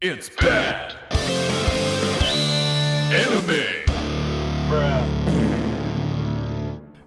It's bad. Anime.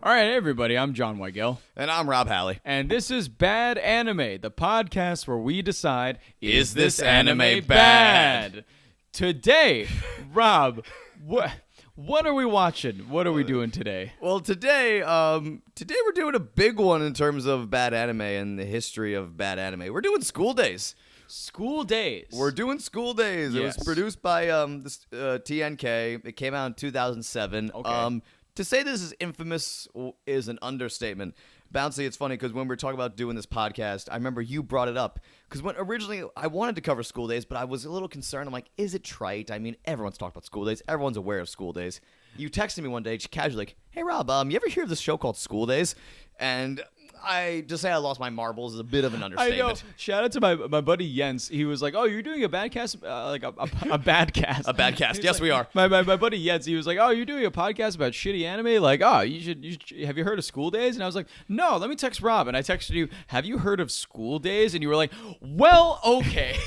All right, everybody, I'm John Weigel. And I'm Rob Halley. And this is Bad Anime, the podcast where we decide, Is this anime bad? Today, Rob, what are we watching? What are we doing today? Well, today we're doing a big one in terms of bad anime and the history of bad anime. We're doing School Days. School Days. We're doing School Days. Yes. It was produced by TNK. It came out in 2007. Okay. To say this is infamous is an understatement. Bouncy, it's funny because when we were talking about doing this podcast, I remember you brought it up. Because when originally I wanted to cover School Days, but I was a little concerned. I'm like, is it trite? I mean, everyone's talked about School Days. Everyone's aware of School Days. You texted me one day, just casually, like, hey, Rob, you ever hear of this show called School Days? And I just say I lost my marbles is a bit of an understatement. I know. Shout out to my buddy Jens. He was like, "Oh, you're doing a bad cast, like a bad cast." A bad cast. Yes, like, we are. My buddy Jens. He was like, "Oh, you're doing a podcast about shitty anime. Like, oh, you should. Have you heard of School Days?" And I was like, "No, let me text Rob." And I texted you, "Have you heard of School Days?" And you were like, "Well, okay."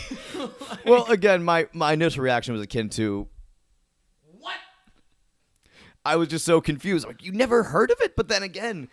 Well, again, my initial reaction was akin to, what? I was just so confused. I'm like, you never heard of it? But then again,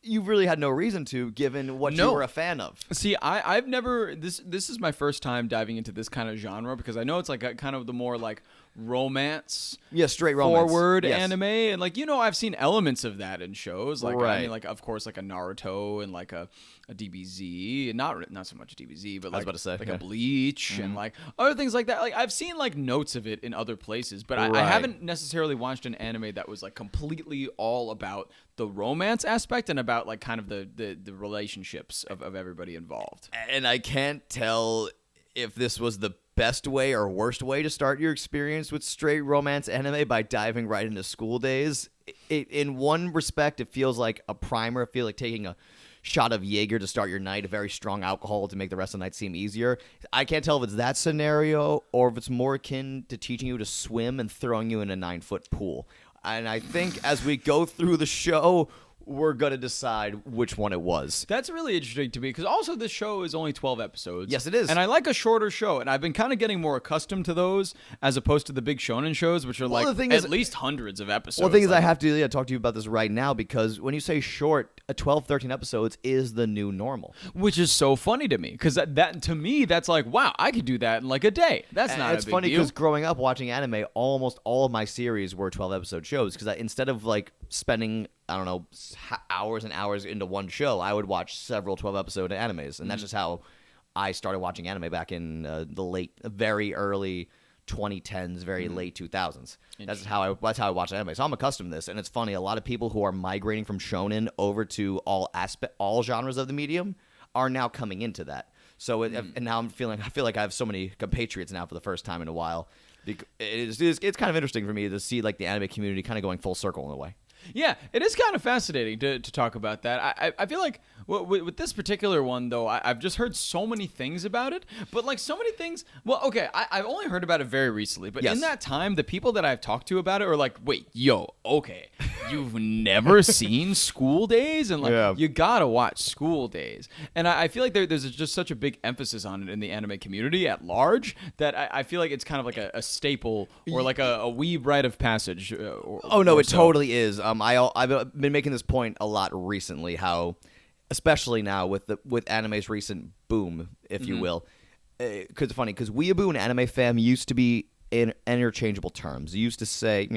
you really had no reason to, given what you were a fan of. See, I've never this is my first time diving into this kind of genre because I know it's like a kind of the more like romance, Straight romance forward anime, and like I've seen elements of that in shows. Like right. I mean, like of course, like a Naruto and like a DBZ, and not so much DBZ, but like, I was about to say, like a Bleach and like other things like that. Like I've seen like notes of it in other places, but I Right. haven't necessarily watched an anime that was like completely all about the romance aspect and about like kind of the relationships of everybody involved. And I can't tell if this was the best way or worst way to start your experience with straight romance anime by diving right into School Days. In one respect, it feels like a primer. I feel like taking a shot of Jaeger to start your night, a very strong alcohol to make the rest of the night seem easier. I can't tell if it's that scenario or if it's more akin to teaching you to swim and throwing you in a 9-foot pool. And I think as we go through the show, we're going to decide which one it was. That's really interesting to me because also this show is only 12 episodes. Yes, it is. And I like a shorter show, and I've been kind of getting more accustomed to those as opposed to the big shonen shows, which are the thing at is, least hundreds of episodes. Well, the thing is, like, I have to talk to you about this right now because when you say short, 12, 13 episodes is the new normal. which is so funny to me because that to me, that's like, wow, I could do that in like a day. That's not It's a big funny deal. because growing up watching anime, almost all of my series were 12-episode shows because instead of like spending, I don't know, hours and hours into one show, I would watch several 12-episode animes. And that's just how I started watching anime back in the very early 2010s, very late 2000s. That's how I watch anime. So I'm accustomed to this. And it's funny, a lot of people who are migrating from shonen over to all genres of the medium are now coming into that. So and now I feel like I have so many compatriots now for the first time in a while. It's kind of interesting for me to see like the anime community kind of going full circle in a way. Yeah, it is kind of fascinating to talk about that. I feel like with this particular one, though, I've just heard so many things about it. But, like, so many things... Well, okay, I've only heard about it very recently. But Yes. in that time, the people that I've talked to about it are like, wait, okay, you've never seen School Days? And, like, you gotta watch School Days. And I feel like there's just such a big emphasis on it in the anime community at large that I feel like it's kind of like a staple or like a weeb rite of passage. It totally is. I've been making this point a lot recently, how, especially now with anime's recent boom, if you will, because it's funny, because weeaboo and anime fam used to be in interchangeable terms. You used to say,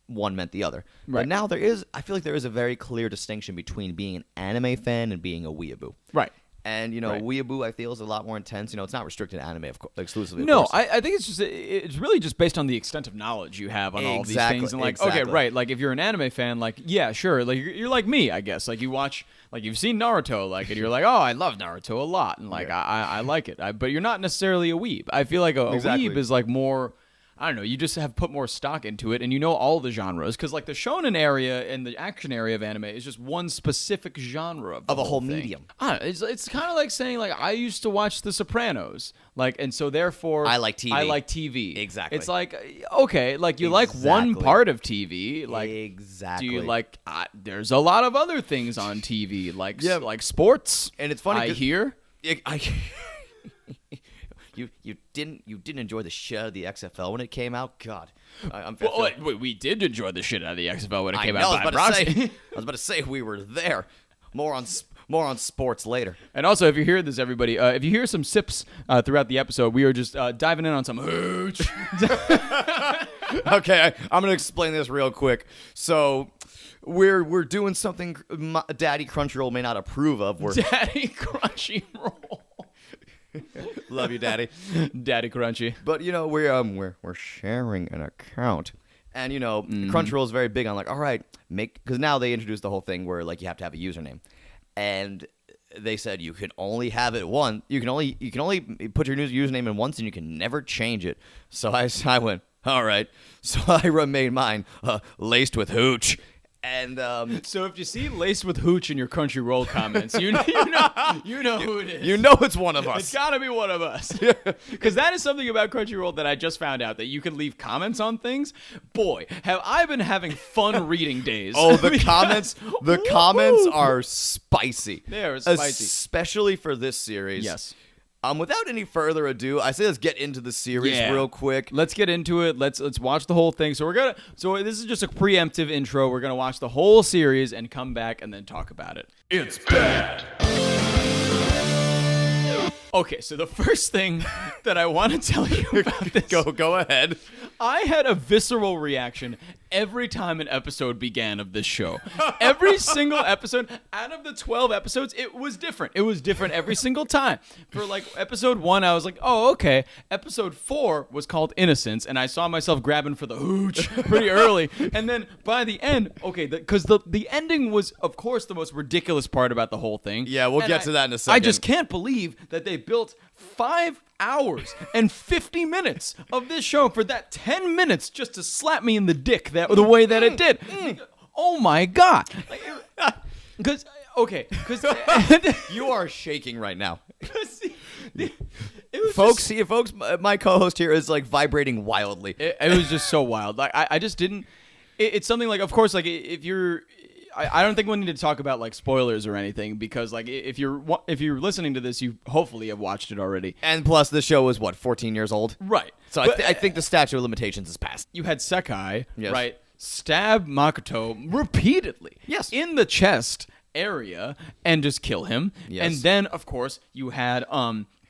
one meant the other. Right. But now I feel like there is a very clear distinction between being an anime fan and being a weeaboo. Right. And, Right. weeaboo, I feel, is a lot more intense. It's not restricted to anime exclusively. Of No, course. I think it's really just based on the extent of knowledge you have on all these things. And like, Exactly. okay, right, like if you're an anime fan, like, yeah, sure, like you're like me, I guess. Like you watch, like you've seen Naruto, like, and you're like, oh, I love Naruto a lot, and like I like it. But you're not necessarily a weeb. I feel like a weeb is like more. I don't know, you just have put more stock into it, and you know all the genres, because like the shonen area and the action area of anime is just one specific genre of a whole thing. medium. I don't know, it's kind of like saying like I used to watch The Sopranos, like, and so therefore I like TV. I like TV. Exactly. It's like okay, like you like one Exactly. part of TV, like Exactly. do you like? There's a lot of other things on TV, like like sports. And it's funny I 'cause- hear. you didn't enjoy the shit out of the XFL when it came out. God, Wait, we did enjoy the shit out of the XFL when it came I out. was about to say we were there. More on sports later. And also, if you hear this, everybody, if you hear some sips throughout the episode, we are just diving in on some hooch. Okay, I'm gonna explain this real quick. So, we're doing something Daddy Crunchyroll may not approve of. Daddy Crunchyroll. Love you, Daddy. Daddy Crunchy. But we're sharing an account. And, Crunchyroll is very big on, like, all right, because now they introduced the whole thing where, like, you have to have a username. And they said you can only have it once. You can only put your new username in once, and you can never change it. So I went, all right. So I made mine laced with hooch. And so if you see laced with hooch in your Crunchyroll comments, you know who it is. You know it's one of us. It's got to be one of us. Because that is something about Crunchyroll that I just found out, that you can leave comments on things. Boy, have I been having fun reading days. Oh, the comments are spicy. They are spicy. Especially for this series. Yes. Without any further ado, I say let's get into the series real quick. Let's get into it. Let's watch the whole thing. So this is just a preemptive intro. We're gonna watch the whole series and come back and then talk about it. It's bad. Okay, so the first thing that I want to tell you about this... Go ahead. I had a visceral reaction every time an episode began of this show. Every single episode, out of the 12 episodes, it was different. It was different every single time. For, like, episode 1, I was like, oh, okay. Episode 4 was called Innocence, and I saw myself grabbing for the hooch pretty early. And then by the end, okay, because the ending was, of course, the most ridiculous part about the whole thing. Yeah, we'll get to that in a second. I just can't believe that they built 5 hours and 50 minutes of this show for that 10 minutes just to slap me in the dick the way that it did. Oh my God. Because you are shaking right now. Folks, my co-host here is like vibrating wildly. It was just so wild. Like I just didn't. It's something like, of course, like if you're. I don't think we need to talk about like spoilers or anything, because like if you're listening to this, you hopefully have watched it already. And plus, the show is 14 years old, right? So I think the statute of limitations is passed. You had Sekai, yes, right, stab Makoto repeatedly, yes, in the chest area and just kill him. Yes. And then, of course, you had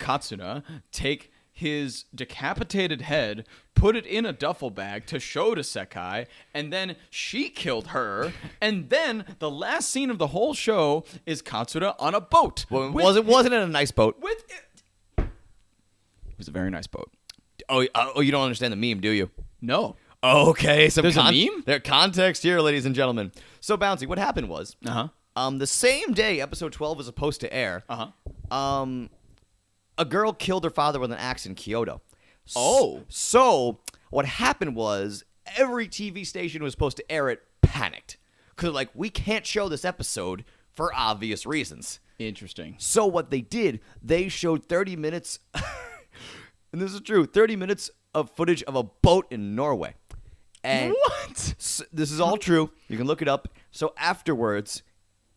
Katsuna take his decapitated head, put it in a duffel bag to show to Sekai, and then she killed her. And then the last scene of the whole show is Katsuna on a boat. Well, wasn't it a nice boat? It was a very nice boat. Oh, you don't understand the meme, do you? No. Okay, there's a meme? There's context here, ladies and gentlemen. So, Bouncy, what happened was, the same day episode 12 was supposed to air, a girl killed her father with an axe in Kyoto. So what happened was every TV station was supposed to air it panicked. Because, like, we can't show this episode for obvious reasons. Interesting. So what they did, they showed 30 minutes, and this is true, 30 minutes of footage of a boat in Norway. And what? This is all true. You can look it up. So afterwards,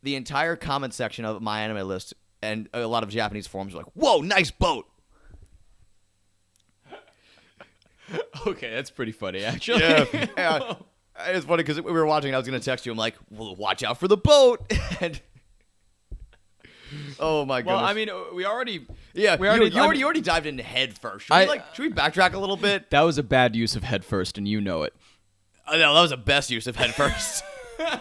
the entire comment section of My Anime List and a lot of Japanese forums were like, whoa, nice boat. Okay, that's pretty funny, actually. Yeah. It's funny because we were watching and I was going to text you. I'm like, well, watch out for the boat. And oh, my goodness. Well, I mean, we already... Yeah, you already dived into head first. Should we backtrack a little bit? That was a bad use of head first, and you know it. No, that was the best use of head first.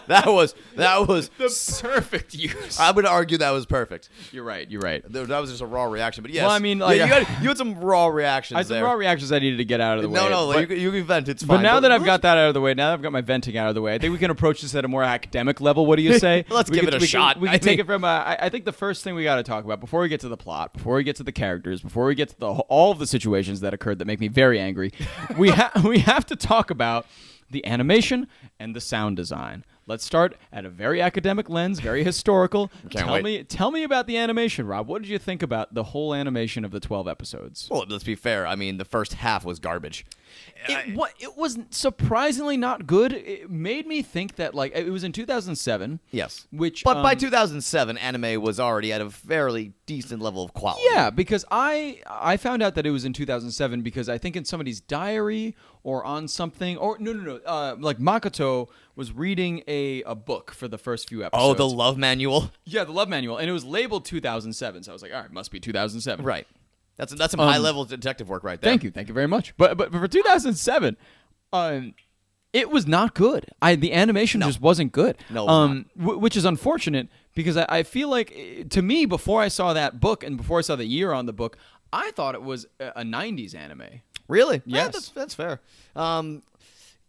That was the perfect use. I would argue that was perfect. You're right. That was just a raw reaction, but yes. Well, I mean, like, you had some raw reactions. I had some raw reactions I needed to get out of the way. No, you can vent. It's fine. But now that I've got that out of the way, now that I've got my venting out of the way, I think we can approach this at a more academic level. What do you say? Let's give it a shot. We can take it from. I think the first thing we got to talk about before we get to the plot, before we get to the characters, before we get to all of the situations that occurred that make me very angry, we have to talk about the animation and the sound design. let's start at a very academic lens, very historical. Tell me about the animation, Rob. What did you think about the whole animation of the 12 episodes? Well, let's be fair. I mean, the first half was garbage. It was surprisingly not good. It made me think that like it was in 2007. Yes. But by 2007, anime was already at a fairly decent level of quality. Yeah, because I found out that it was in 2007 because I think in somebody's diary or on something or no. Like Makoto was reading a book for the first few episodes. Oh, the love manual. Yeah, the love manual, and it was labeled 2007. So I was like, all right, must be 2007. Right. That's some high level detective work right there. Thank you very much. But for 2007, it was not good. The animation just wasn't good. No, it was not. Which is unfortunate because I feel like to me before I saw that book and before I saw the year on the book, I thought it was a 90s anime. Really? Yes, that's fair.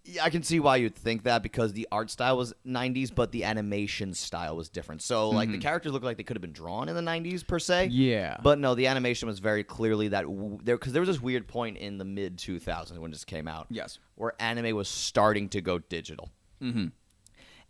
Yeah, I can see why you'd think that because the art style was 90s, but the animation style was different. So, like, the characters looked like they could have been drawn in the 90s, per se. Yeah. But no, the animation was very clearly that because there was this weird point in the mid-2000s when this came out. Yes. Where anime was starting to go digital. Mm-hmm.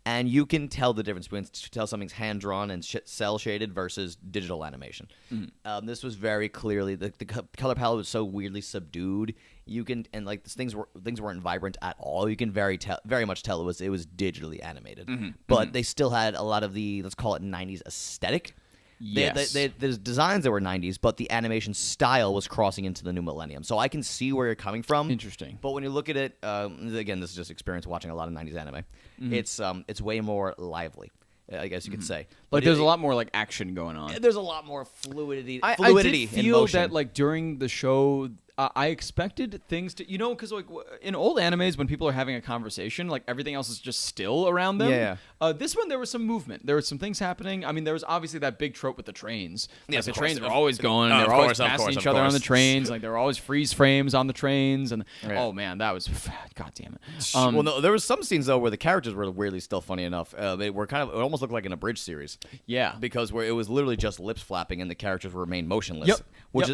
And you can tell the difference between something's hand-drawn and cel-shaded versus digital animation. Mm-hmm. This was very clearly the color palette was so weirdly subdued. Things weren't vibrant at all. You can very much tell it was digitally animated. Mm-hmm. But they still had a lot of the, let's call it 90s aesthetic. Yes. There's designs that were 90s, but the animation style was crossing into the new millennium. So I can see where you're coming from. Interesting. But when you look at it, again, this is just experience watching a lot of 90s anime. It's way more lively, I guess you could say. But there's a lot more like action going on. There's a lot more fluidity. I did feel in motion. that like during the show, I expected things to, because like in old animes when people are having a conversation, like everything else is just still around them. Yeah. This one there was some movement. There were some things happening. I mean, there was obviously that big trope with the trains. Yes, like, the of trains course. were always going. They were always passing each other on the trains. Like there were always freeze frames on the trains, and oh man, that was god damn it. Well, no, there was some scenes though where the characters were weirdly still funny enough. They were it almost looked like an abridged series. Yeah, because where it was literally just lips flapping and the characters remained motionless. Yep.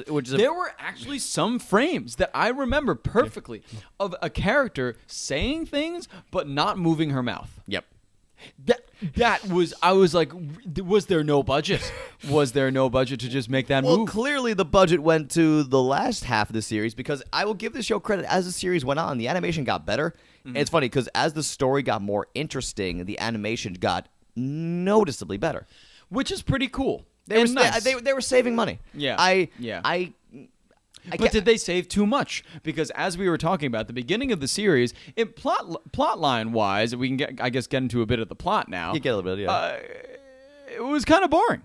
Which is there were actually some frames that I remember perfectly of a character saying things but not moving her mouth. Yep. That was, I was like, was there no budget? Was there no budget to just make that move? Well, clearly the budget went to the last half of the series because I will give the show credit. As the series went on, the animation got better. And it's funny because as the story got more interesting, the animation got noticeably better. Which is pretty cool. They were saving money. Yeah. But did they save too much? Because as we were talking about the beginning of the series, plot line wise, we can get into a bit of the plot now. You get a little bit, yeah. It was kind of boring.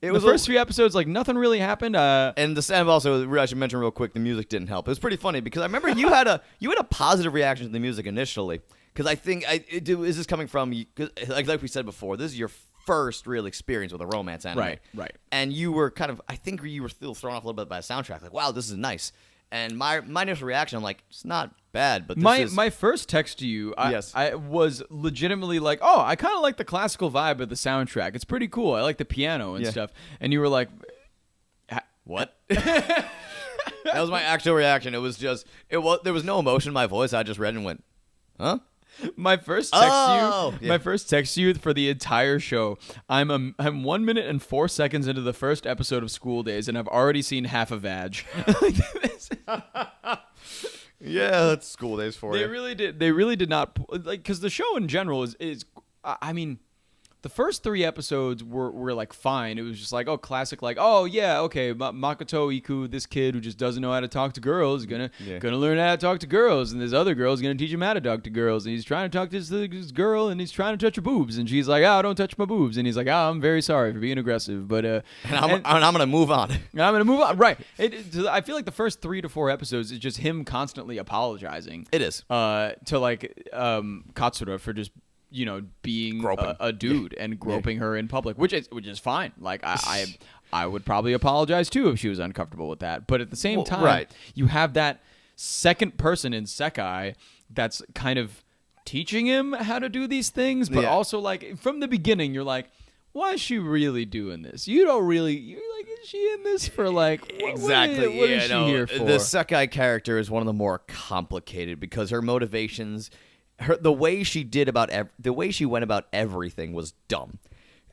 The first few episodes, like nothing really happened. And also, I should mention real quick, the music didn't help. It was pretty funny because I remember you had a positive reaction to the music initially. Because I think is this coming from? Like we said before, this is your first real experience with a romance anime. Right. And you were I think you were still thrown off a little bit by the soundtrack. Like, wow, this is nice. And my initial reaction, I'm like, it's not bad, but my first text to you, I was legitimately like, oh, I kind of like the classical vibe of the soundtrack. It's pretty cool. I like the piano and stuff. And you were like, what? That was my actual reaction. It was just there was no emotion in my voice. I just read and went, huh? My first text to you for the entire show. I'm 1 minute and 4 seconds into the first episode of School Days, and I've already seen half a vag. Yeah, that's School Days for you. They really did not like because the show in general is. I mean, the first 3 episodes were like fine. It was just like, oh, classic, like, oh yeah, okay, Makoto Iku, this kid who just doesn't know how to talk to girls, is gonna learn how to talk to girls, and this other girl is gonna teach him how to talk to girls, and he's trying to talk to this girl, and he's trying to touch her boobs, and she's like, oh, don't touch my boobs, and he's like, oh, I'm very sorry for being aggressive, but and I'm gonna move on. Right. I feel like the first 3 to 4 episodes is just him constantly apologizing. It is to like Katsura for just being a dude and groping her in public, which is fine. Like I would probably apologize too if she was uncomfortable with that. But at the same time, you have that second person in Sekai that's kind of teaching him how to do these things, but also like from the beginning, you're like, why is she really doing this? You're like, is she in this for like exactly? What is she here for? The Sekai character is one of the more complicated because her motivations the way she went about everything was dumb.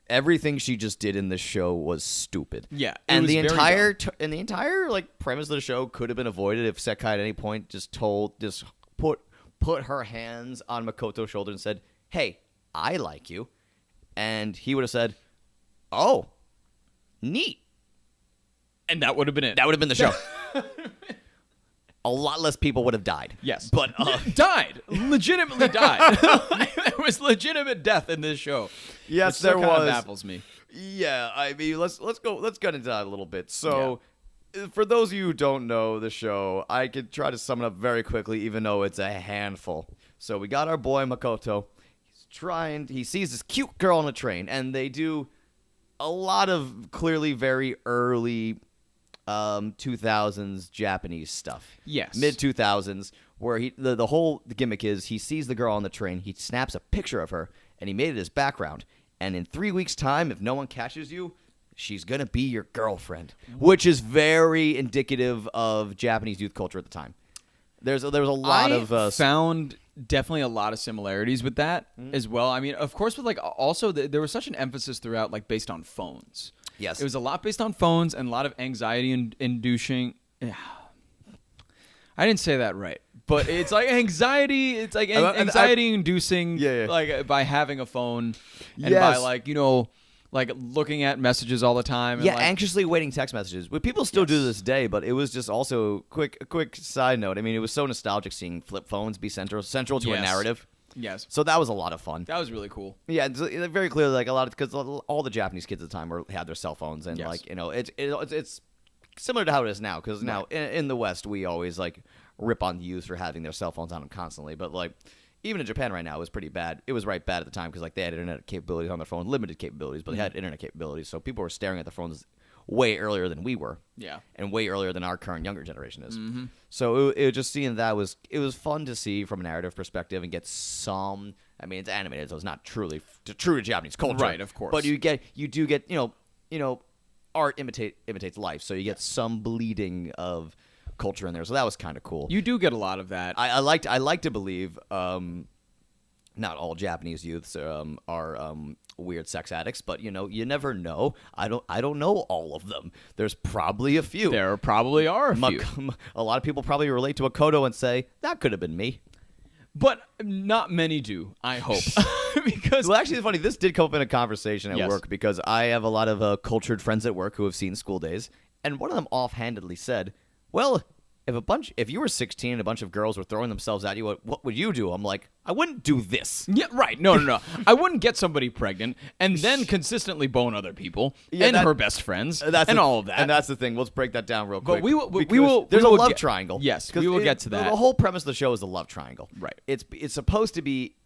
Everything she just did in this show was stupid. Yeah, and the entire like premise of the show could have been avoided if Sekai at any point just put her hands on Makoto's shoulder and said, "Hey, I like you," and he would have said, "Oh, neat," and that would have been it. That would have been the show. A lot less people would have died. Yes, but legitimately died. There was legitimate death in this show. Yes, there was. Kind of baffles me. Yeah, I mean, let's get into that a little bit. So, for those of you who don't know the show, I could try to sum it up very quickly, even though it's a handful. So we got our boy Makoto. He sees this cute girl on a train, and they do a lot of clearly very early 2000s Japanese stuff. Yes. Mid 2000s, where the whole gimmick is he sees the girl on the train, he snaps a picture of her, and he made it his background. And in 3 weeks' time, if no one catches you, she's gonna be your girlfriend, which is very indicative of Japanese youth culture at the time. There was a lot of found definitely a lot of similarities with that as well. I mean, of course, with like also there was such an emphasis throughout, like based on phones. Yes, it was a lot based on phones and a lot of anxiety inducing. I didn't say that right, but it's like anxiety. It's like anxiety inducing, like by having a phone and by like like looking at messages all the time. And anxiously waiting text messages. But people still do to this day, but it was just also a quick side note. I mean, it was so nostalgic seeing flip phones be central to a narrative. Yes. So that was a lot of fun. That was really cool. Yeah, it's very clearly like because all the Japanese kids at the time had their cell phones, and like it's similar to how it is now. Because now in the West we always like rip on the youth for having their cell phones on them constantly, but like. Even in Japan right now, it was pretty bad. It was right bad at the time because like they had internet capabilities on their phone, limited capabilities, but they had internet capabilities. So people were staring at their phones way earlier than we were, and way earlier than our current younger generation is. Mm-hmm. So it just seeing that was fun to see from a narrative perspective and get some. I mean, it's animated, so it's not true to Japanese culture, right? Of course, but you do get art imitates life, so you get some bleeding of culture in there, so that was kind of cool. You do get a lot of that. I like to believe not all Japanese youths are weird sex addicts, but you never know. I don't know all of them. There's probably a few. There probably are a few. A lot of people probably relate to MAKOTO and say that could have been me. But not many do, I hope. Because actually, it's funny. This did come up in a conversation at work because I have a lot of cultured friends at work who have seen School Days, and one of them offhandedly said, well, if you were 16 and a bunch of girls were throwing themselves at you, what would you do? I'm like, I wouldn't do this. Yeah, right. No. I wouldn't get somebody pregnant and then consistently bone other people and her best friends and all of that. And that's the thing. Let's break that down real quick. But we will. There's a love triangle. Yes, we will get to that. The whole premise of the show is a love triangle. Right. It's supposed to be.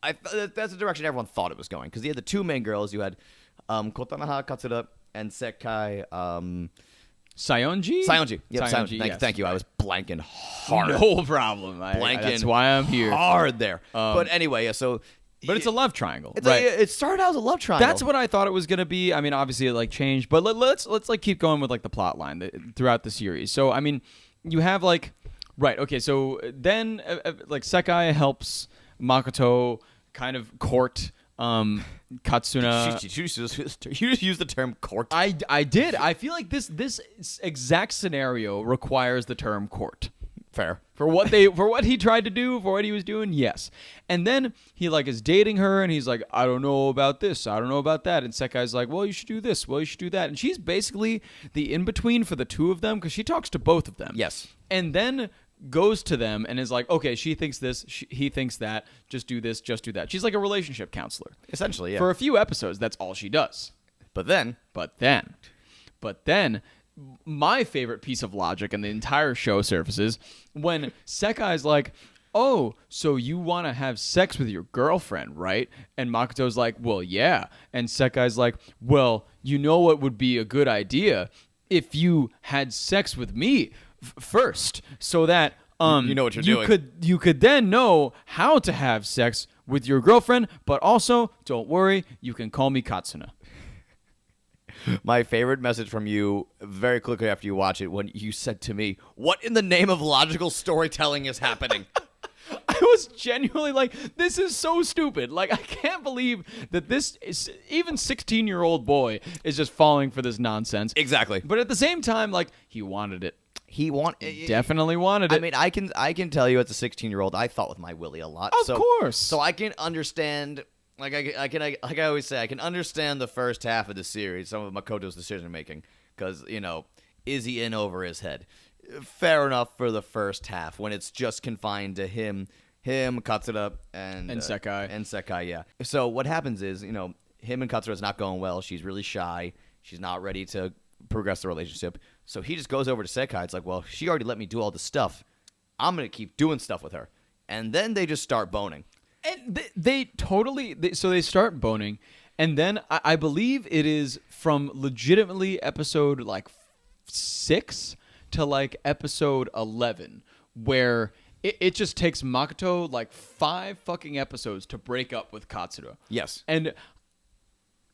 That's the direction everyone thought it was going because you had the two main girls. You had Kotanaha Katsura and Sekai. Sayonji? Yep, Sayonji. Thank you. I was blanking hard. No problem. That's why I'm here. Hard there. But anyway, so... But it's a love triangle, right? It started out as a love triangle. That's what I thought it was going to be. I mean, obviously it like changed, but let's like keep going with like the plot line throughout the series. So, I mean, you have like... Right, okay, so then like Sekai helps Makoto kind of court... Katsuna. You just used the term court. I did. I feel like this exact scenario requires the term court. Fair. For what he tried to do, for what he was doing, yes. And then he like is dating her and he's like, I don't know about this, I don't know about that. And Sekai's like, well, you should do this, well, you should do that. And she's basically the in-between for the two of them because she talks to both of them. Yes. And then goes to them and is like, okay, she thinks this, he thinks that, just do this, just do that. She's like a relationship counselor. Essentially, yeah. For a few episodes, that's all she does. But then, my favorite piece of logic in the entire show surfaces when Sekai's like, oh, so you want to have sex with your girlfriend, right? And Makoto's like, well, yeah. And Sekai's like, well, you know what would be a good idea if you had sex with me first, so that you know what you're doing. You could then know how to have sex with your girlfriend, but also don't worry, you can call me Katsuna. My favorite message from you very quickly after you watch it when you said to me, "What in the name of logical storytelling is happening?" was genuinely like, this is so stupid. Like, I can't believe that this is, even 16-year-old boy is just falling for this nonsense. Exactly. But at the same time, like, he wanted it. He Definitely wanted it. I mean, I can tell you as a 16-year-old, I thought with my willy a lot. Of course. So I can understand. Like I always say, I can understand the first half of the series, some of Makoto's decision making, because is he in over his head? Fair enough for the first half when it's just confined to him, Katsura, and Sekai. And Sekai, yeah. So what happens is, him and Katsura's not going well. She's really shy. She's not ready to progress the relationship. So he just goes over to Sekai. It's like, well, she already let me do all this stuff. I'm going to keep doing stuff with her. And then they just start boning. And they start boning. And then I believe it is from legitimately episode like 6 to like episode 11 where it just takes Makoto like 5 fucking episodes to break up with Katsura. Yes. And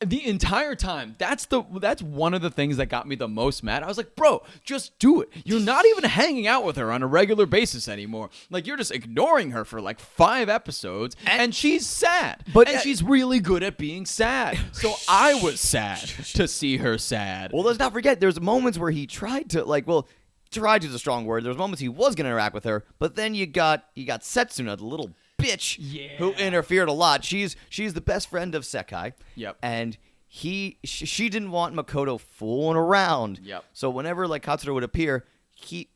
the entire time, that's one of the things that got me the most mad. I was like, bro, just do it. You're not even hanging out with her on a regular basis anymore. Like, you're just ignoring her for like 5 episodes, and she's sad. And she's really good at being sad. So I was sad to see her sad. Well, let's not forget, there's moments where he tried to, tried is a strong word. There's moments he was going to interact with her, but then you got Setsuna, the little bitch who interfered a lot. She's the best friend of Sekai. Yep. And she didn't want Makoto fooling around. Yep. So whenever Katsura would appear,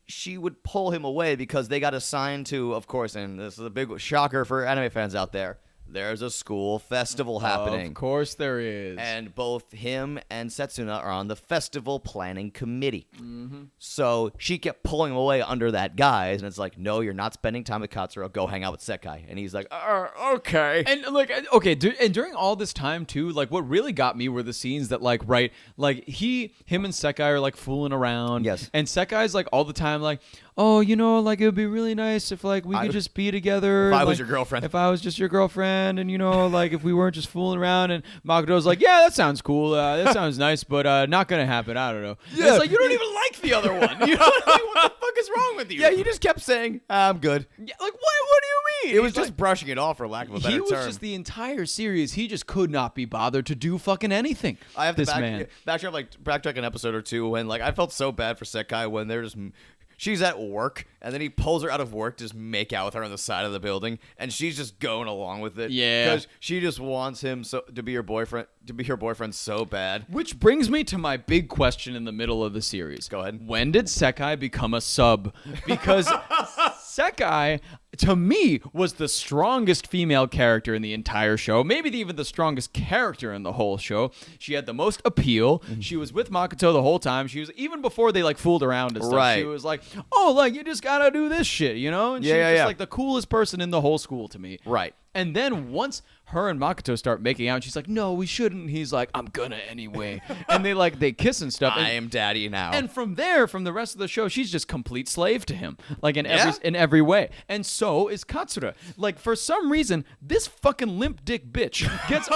she would pull him away because they got assigned to, of course, and this is a big shocker for anime fans out there, there's a school festival happening. Of course there is. And both him and Setsuna are on the festival planning committee. Mm-hmm. So she kept pulling him away under that guise, and it's like, no, you're not spending time with Katsura. Go hang out with Sekai. And he's like, okay. And like, okay, and during all this time too, like, what really got me were the scenes that like, right, like him and Sekai are like fooling around. Yes. And Sekai's like all the time like, oh, like it would be really nice if like we could just be together. If I like, was your girlfriend. If I was just your girlfriend, and like if we weren't just fooling around. And Makoto's like, yeah, that sounds cool. That sounds nice, but not gonna happen. I don't know. Yeah. It's like, you don't even like the other one. You know, like, what the fuck is wrong with you? Yeah, you just kept saying, I'm good. Yeah, like, what do you mean? It was just brushing it off, for lack of a better term. He was just the entire series. He just could not be bothered to do fucking anything. I have to backtrack an episode or two when I felt so bad for Sekai when they're just. She's at work, and then he pulls her out of work to just make out with her on the side of the building, and she's just going along with it. Yeah, because she just wants him to be her boyfriend so bad. Which brings me to my big question in the middle of the series. Go ahead. When did Sekai become a sub? Because Sekai, to me, was the strongest female character in the entire show. Maybe even the strongest character in the whole show. She had the most appeal. She was with Makoto the whole time. She was, even before they like fooled around and stuff. Right. She was like, oh, like you just gotta do this shit, And she was just like the coolest person in the whole school to me. Right. And then once her and Makoto start making out, she's like, no, we shouldn't. And he's like, I'm gonna anyway. And they kiss and stuff. I am daddy now. And from the rest of the show, she's just complete slave to him, like in every way. And so is Katsura. Like, for some reason, this fucking limp dick bitch gets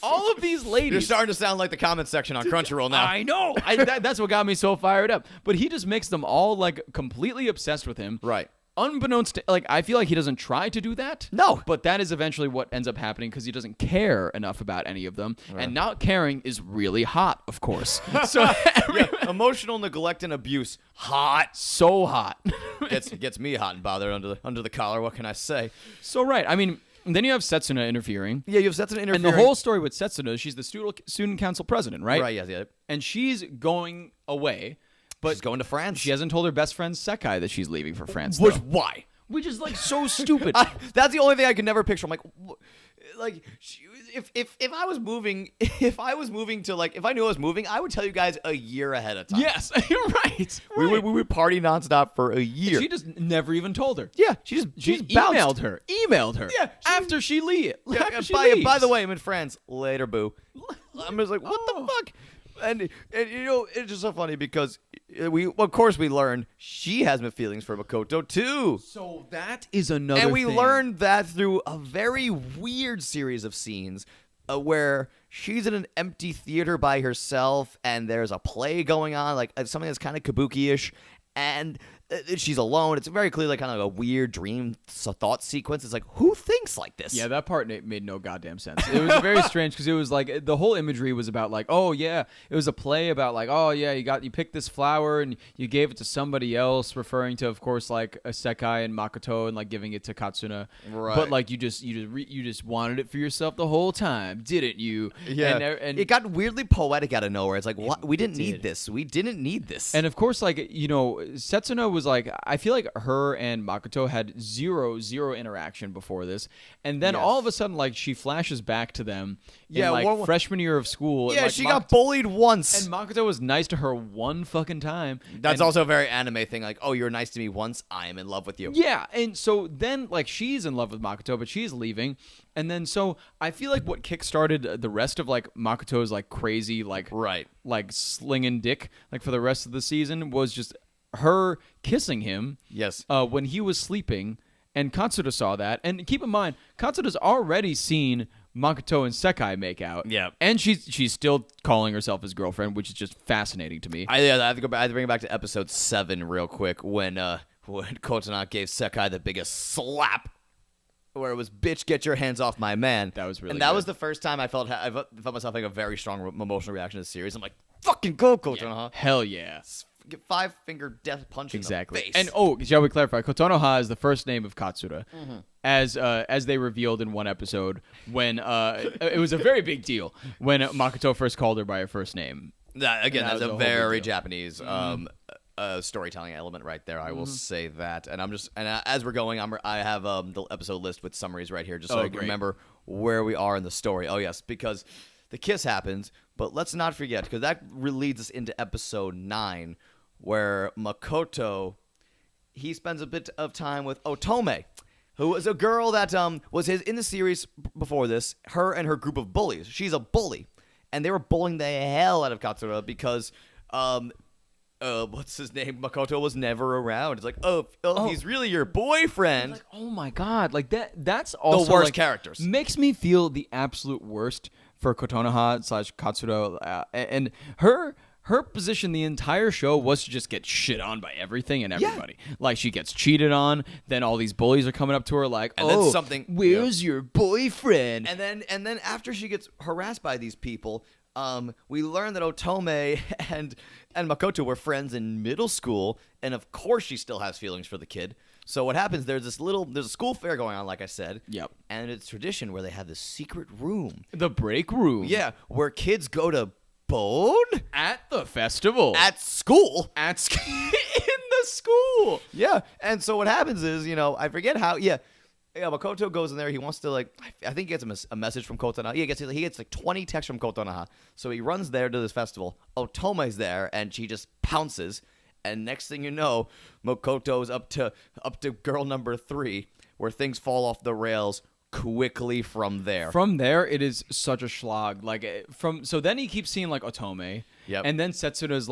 all of these ladies. You're starting to sound like the comment section on Crunchyroll now. I know. That's what got me so fired up. But he just makes them all like completely obsessed with him. Right. Unbeknownst to, like, I feel like he doesn't try to do that. No. But that is eventually what ends up happening because he doesn't care enough about any of them. Right. And not caring is really hot, of course. So emotional neglect and abuse. Hot. So hot. Gets me hot and bothered under the collar. What can I say? So, right. I mean, then you have Setsuna interfering. Yeah, you have Setsuna interfering. And the whole story with Setsuna, she's the student council president, right? Right, yeah. And she's going away. But she's going to France. She hasn't told her best friend Sekai that she's leaving for France. Why? Which is like so stupid. That's the only thing I could never picture. I'm like, if I was moving, if I knew I was moving, I would tell you guys a year ahead of time. Yes, you're right. We would party nonstop for a year. She just never even told her. Yeah, she emailed her. Yeah, after she leaves. By the way, I'm in France. Later, boo. I'm just like, what the fuck? And it's just so funny because we learn she has feelings for Makoto too. So that is another and we thing. learned that through a very weird series of scenes where she's in an empty theater by herself and there's a play going on, like something that's kind of kabuki-ish. And she's alone. It's very clearly kind of a weird dream thought sequence. It's like, who thinks like this? Yeah, that part made no goddamn sense. It was very strange because it was like the whole imagery was about like, oh yeah, it was a play about like, oh yeah, you picked this flower and you gave it to somebody else, referring to, of course, like a Sekai and Makoto and like giving it to Katsuna. Right. But like you just wanted it for yourself the whole time, didn't you? Yeah. And it got weirdly poetic out of nowhere. It's like, what? We didn't need this. We didn't need this. And of course, like, you know, Setsuna was like, I feel like her and Makoto had zero interaction before this. And then all of a sudden, like, she flashes back to them in like freshman year of school. Yeah, and, like, she got bullied once. And Makoto was nice to her one fucking time. That's also a very anime thing. Like, oh, you're nice to me once, I am in love with you. Yeah, and so then, like, she's in love with Makoto, but she's leaving. And then so I feel like what kickstarted the rest of, like, Makoto's, like, crazy, like, like slinging dick, like, for the rest of the season was just her kissing him. Yes. When he was sleeping, and Katsuda saw that. And keep in mind, Katsuda's already seen Makoto and Sekai make out. Yeah. And she's still calling herself his girlfriend, which is just fascinating to me. I have to go back. I have to bring it back to episode 7 real quick when Kotana gave Sekai the biggest slap, where it was, "Bitch, get your hands off my man." That was really and that good. was the first time I felt myself having a very strong emotional reaction to the series. I'm like, "Fucking go, Kotana!" Hell yeah. Get 5-finger death punch Exactly. in the face. And shall we clarify? Kotonoha is the first name of Katsuda, as they revealed in one episode when it was a very big deal when Makoto first called her by her first name. That's was a a whole very big deal. Japanese storytelling element right there. I will say that. And as we're going, I have the episode list with summaries right here, just so I can great. remember where we are in the story. Oh yes, because the kiss happens, but let's not forget, because that leads us into episode 9, where Makoto, he spends a bit of time with Otome, who was a girl that was in the series before this. Her and her group of bullies. She's a bully, and they were bullying the hell out of Katsura because what's his name? Makoto was never around. It's like, oh, he's really your boyfriend. Like, oh my god, like that's also the worst like, characters. Makes me feel the absolute worst for Kotonoha / Katsura, and her position the entire show was to just get shit on by everything and everybody. Like, she gets cheated on, then all these bullies are coming up to her like, and then something, where's your boyfriend? And then after she gets harassed by these people, we learn that Otome and Makoto were friends in middle school, and of course she still has feelings for the kid. So what happens, there's a school fair going on, like I said. Yep. And it's tradition where they have this secret room. The break room. Yeah, where kids go to bone? At the festival. At school? In the school. Yeah, and so what happens is, I forget how, Makoto goes in there. He wants to, like, I think he gets a message from Kotonoha. He gets like 20 texts from Kotonoha. So he runs there to this festival. Otome's there, and she just pounces. And next thing you know, Makoto's up to girl number 3, where things fall off the rails quickly from there. From there, it is such a schlag. Like, so then he keeps seeing like Otome. Yep. And then Setsuda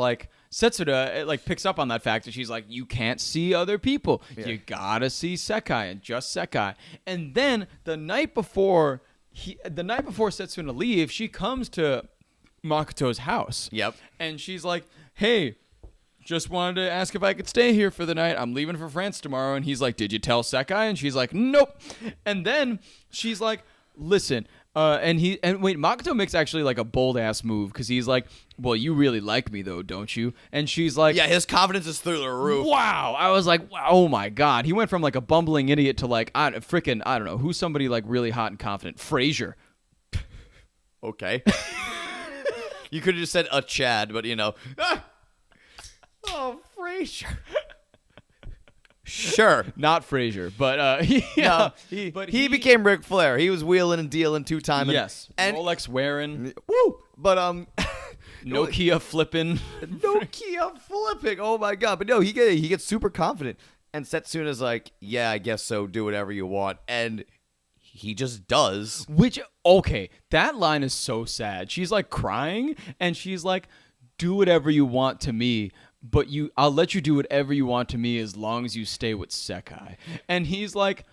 like picks up on that fact, and she's like, you can't see other people. Yeah. You gotta see Sekai and just Sekai. And then the night before Setsuna leaves, she comes to Makoto's house. Yep. And she's like, hey, just wanted to ask if I could stay here for the night. I'm leaving for France tomorrow. And he's like, did you tell Sekai? And she's like, nope. And then she's like, listen. And wait, Makoto makes actually like a bold ass move, because he's like, well, you really like me though, don't you? And she's like, yeah, his confidence is through the roof. Wow. I was like, oh my God. He went from like a bumbling idiot to like, I don't know, who's somebody like really hot and confident? Frasier. Okay. You could have just said a Chad, but Oh, Frasier. Sure. Not Frasier, but he became Ric Flair. He was wheeling and dealing 2 times. Yes. And Rolex wearing. Woo! But Nokia flipping. Nokia flipping. Oh my God! But no, he gets super confident, and Setsuna's like, "Yeah, I guess so. Do whatever you want," and he just does. Which, okay, that line is so sad. She's like crying, and she's like, "Do whatever you want to me, but I'll let you do whatever you want to me as long as you stay with Sekai." And he's like,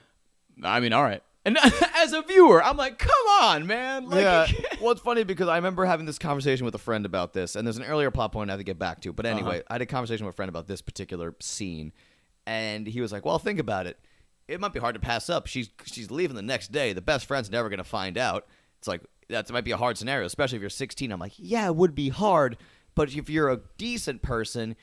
I mean, all right. And as a viewer, I'm like, come on, man. Like, yeah. Well, it's funny because I remember having this conversation with a friend about this, and there's an earlier plot point I have to get back to. But anyway, I had a conversation with a friend about this particular scene, And he was like, well, think about it. It might be hard to pass up. She's leaving the next day. The best friend's never going to find out. It's like, that might be a hard scenario, especially if you're 16. I'm like, yeah, it would be hard. But if you're a decent person,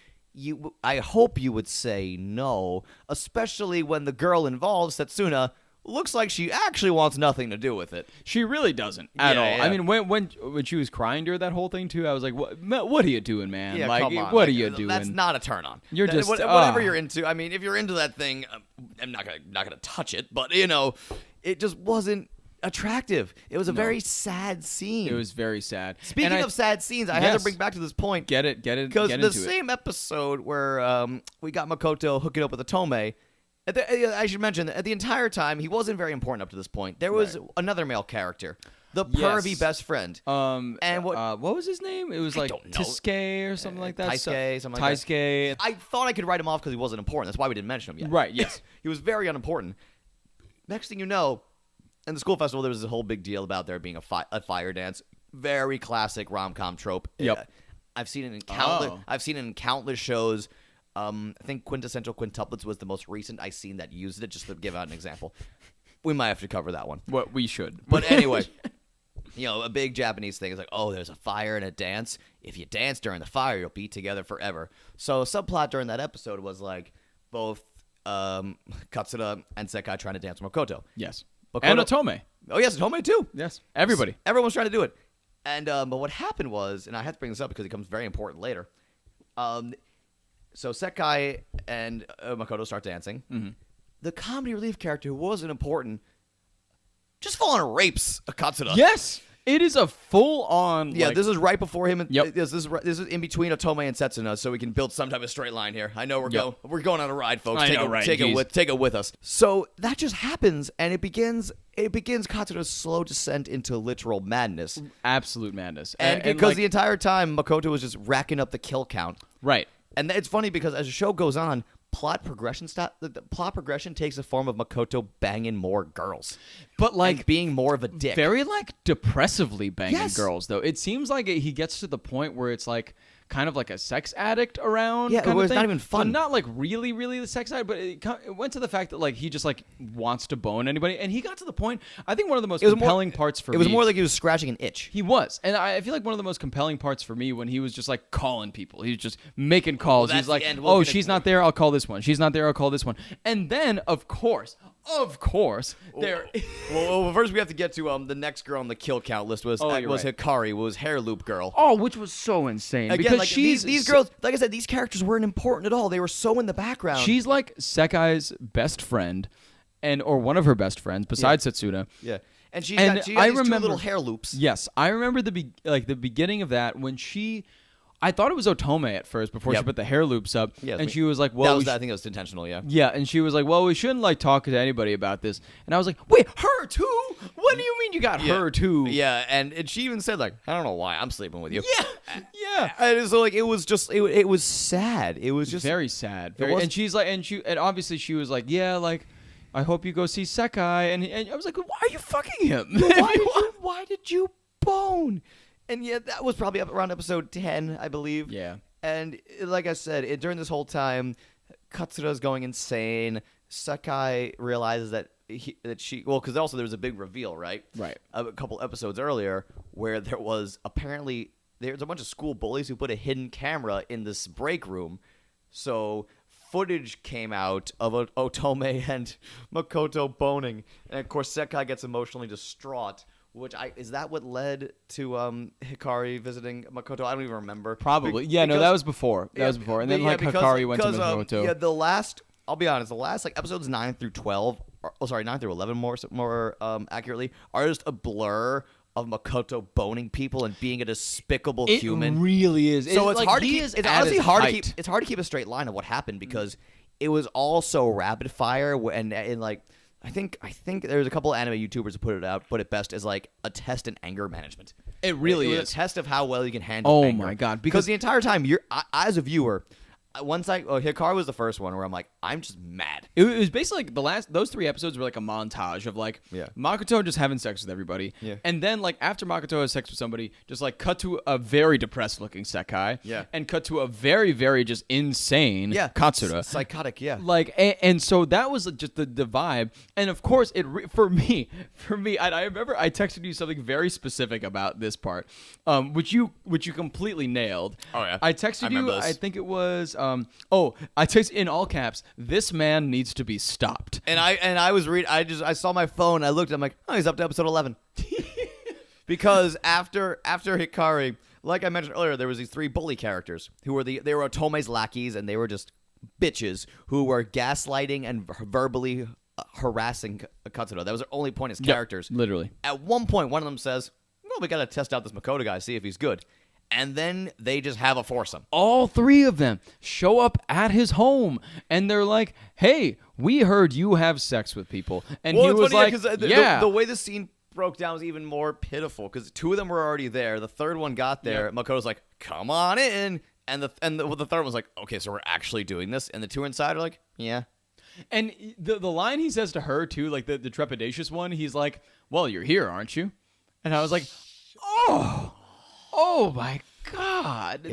I hope you would say no, especially when the girl involved, Setsuna, looks like she actually wants nothing to do with it. She really doesn't at all. Yeah. I mean, when she was crying during that whole thing too, I was like, "What are you doing, man? Yeah, like, come on. what are you doing? That's not a turn on. You're just whatever you're into. I mean, if you're into that thing, I'm not gonna touch it. But it just wasn't attractive. It was a very sad scene. It was very sad. Speaking of sad scenes, I had to bring back to this point. Get it. Because the same episode where we got Makoto hooking up with Otome. I should mention that the entire time he wasn't very important up to this point. There was another male character, the pervy best friend. And what was his name? It was like Tisuke or something like that. Taisuke, something like that. I thought I could write him off because he wasn't important. That's why we didn't mention him yet. Right. Yes. He was very unimportant. Next thing you know, in the school festival, there was a whole big deal about there being a fire dance. Very classic rom-com trope. Yep. I've seen it in countless. I've seen it in countless shows. I think Quintessential Quintuplets was the most recent I've seen that used it, just to give out an example. We might have to cover that one. What we should. But anyway, a big Japanese thing is like, oh, there's a fire and a dance. If you dance during the fire, you'll be together forever. So a subplot during that episode was like both Katsura and Sekai trying to dance with Makoto. Yes. Makoto, And Otome. Oh, yes, Otome too. Yes. Everybody. Everyone was trying to do it. And but what happened was, and I have to bring this up because it becomes very important later. So Sekai and Makoto start dancing. Mm-hmm. The comedy relief character who wasn't important just full on rapes Katsura. Yes. It is a full-on. Yeah, this is right before him. Yep. This is in between Otome and Setsuna, so we can build some type of straight line here. I know we're going on a ride, folks. Take it with us. So that just happens, and it begins Katsura's slow descent into literal madness. Absolute madness. And because the entire time Makoto was just racking up the kill count. Right. And it's funny because as the show goes on, the plot progression takes the form of Makoto banging more girls, but like being more of a dick. Very like depressively banging Yes. girls, though. It seems like he gets to the point where it's like kind of like a sex addict around. Yeah, kind where of it's not thing. even fun. But not like really, really the sex addict. But it went to the fact that like he just like wants to bone anybody, and he got to the point. I think one of the most compelling parts for me. It was more like he was scratching an itch. He was, and I feel like one of the most compelling parts for me when he was just like calling people. He was just making calls. He's like, "Oh, she's not there. I'll call this one. She's not there. I'll call this one." And then, of course, there. Well, first we have to get to the next girl on the kill count list was Hikari, was hair loop girl. Oh, which was so insane. Again, because like, she's these girls, like I said, these characters weren't important at all. They were so in the background. She's like Sekai's best friend, or one of her best friends besides Setsuna. Yeah, and she got these two little hair loops. Yes, I remember the beginning of that when she. I thought it was Otome at first before she put the hair loops up, and she was like, "Well, I think it was intentional." Yeah. Yeah, and she was like, "Well, we shouldn't like talk to anybody about this." And I was like, "Wait, her too? What do you mean you got her too?" Yeah, and she even said like, "I don't know why I'm sleeping with you." Yeah. And so like it was just it was sad. It was just very sad. And she's like, and obviously she was like, "Yeah, like." I hope you go see Sekai, and I was like, "Why are you fucking him? Why did you bone?" And yeah, that was probably up around episode 10, I believe. Yeah. And like I said, during this whole time, Katsura's going insane. Sekai realizes that because also there was a big reveal, right? Right. A couple episodes earlier where there's a bunch of school bullies who put a hidden camera in this break room. So footage came out of Otome and Makoto boning. And of course, Sekai gets emotionally distraught. Is that what led to Hikari visiting Makoto? I don't even remember. Probably. That was before. And then Hikari went to Makoto. I'll be honest, the last like episodes 9 through 12, 9 through 11 more accurately, are just a blur of Makoto boning people and being a despicable human. It really is. So it's hard to keep. It's honestly hard to keep. It's hard to keep a straight line of what happened because it was all so rapid fire and like. I think there's a couple of anime YouTubers who put it best as like a test in anger management. It really is a test of how well you can handle anger. Oh my god! Because the entire time as a viewer, Hikaru was the first one where I'm like, I'm just mad. It was basically like those 3 episodes were like a montage of like Makoto just having sex with everybody. Yeah. And then like after Makoto has sex with somebody, just like cut to a very depressed looking Sekai. Yeah. And cut to a very, very just insane Katsura. Psychotic, yeah. Like, and so that was just the vibe. And of course, for me, I remember I texted you something very specific about this part, which you completely nailed. Oh, yeah. I texted you, this. I think it was, I texted in all caps, "This man needs to be stopped." And I was reading. I saw my phone. I looked. I'm like, oh, he's up to episode 11. Because after Hikari, like I mentioned earlier, there was these 3 bully characters who were they were Otome's lackeys, and they were just bitches who were gaslighting and verbally harassing Katsura. That was their only point as characters. Literally. At one point, one of them says, "Well, we gotta test out this Makoto guy, see if he's good." And then they just have a foursome. All 3 of them show up at his home, and they're like, "Hey, we heard you have sex with people." And he was like, "Yeah." The way the scene broke down was even more pitiful because 2 of them were already there. The third one got there. Yeah. Makoto's like, "Come on in," and the third one's like, "Okay, so we're actually doing this." And the 2 inside are like, "Yeah." And the line he says to her too, like the trepidatious one, he's like, "Well, you're here, aren't you?" And I was like, "Oh my God,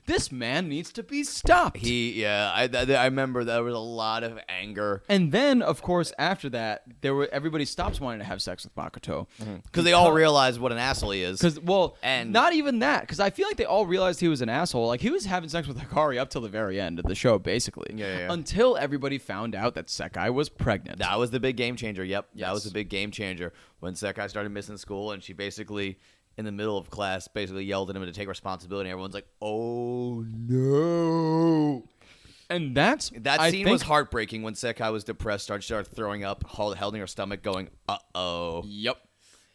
this man needs to be stopped." I remember there was a lot of anger, and then of course after that, everybody stops wanting to have sex with Makoto because they all realized what an asshole he is. And not even that, because I feel like they all realized he was an asshole. Like he was having sex with Hikari up till the very end of the show, basically. Until everybody found out that Sekai was pregnant. That was the big game changer. Yep, yes. That was the big game changer when Sekai started missing school, and she basically, in the middle of class, basically yelled at him to take responsibility. Everyone's like, "Oh no!" And that scene was heartbreaking when Sekai was depressed, started throwing up, holding her stomach, going, "Uh-oh." Yep.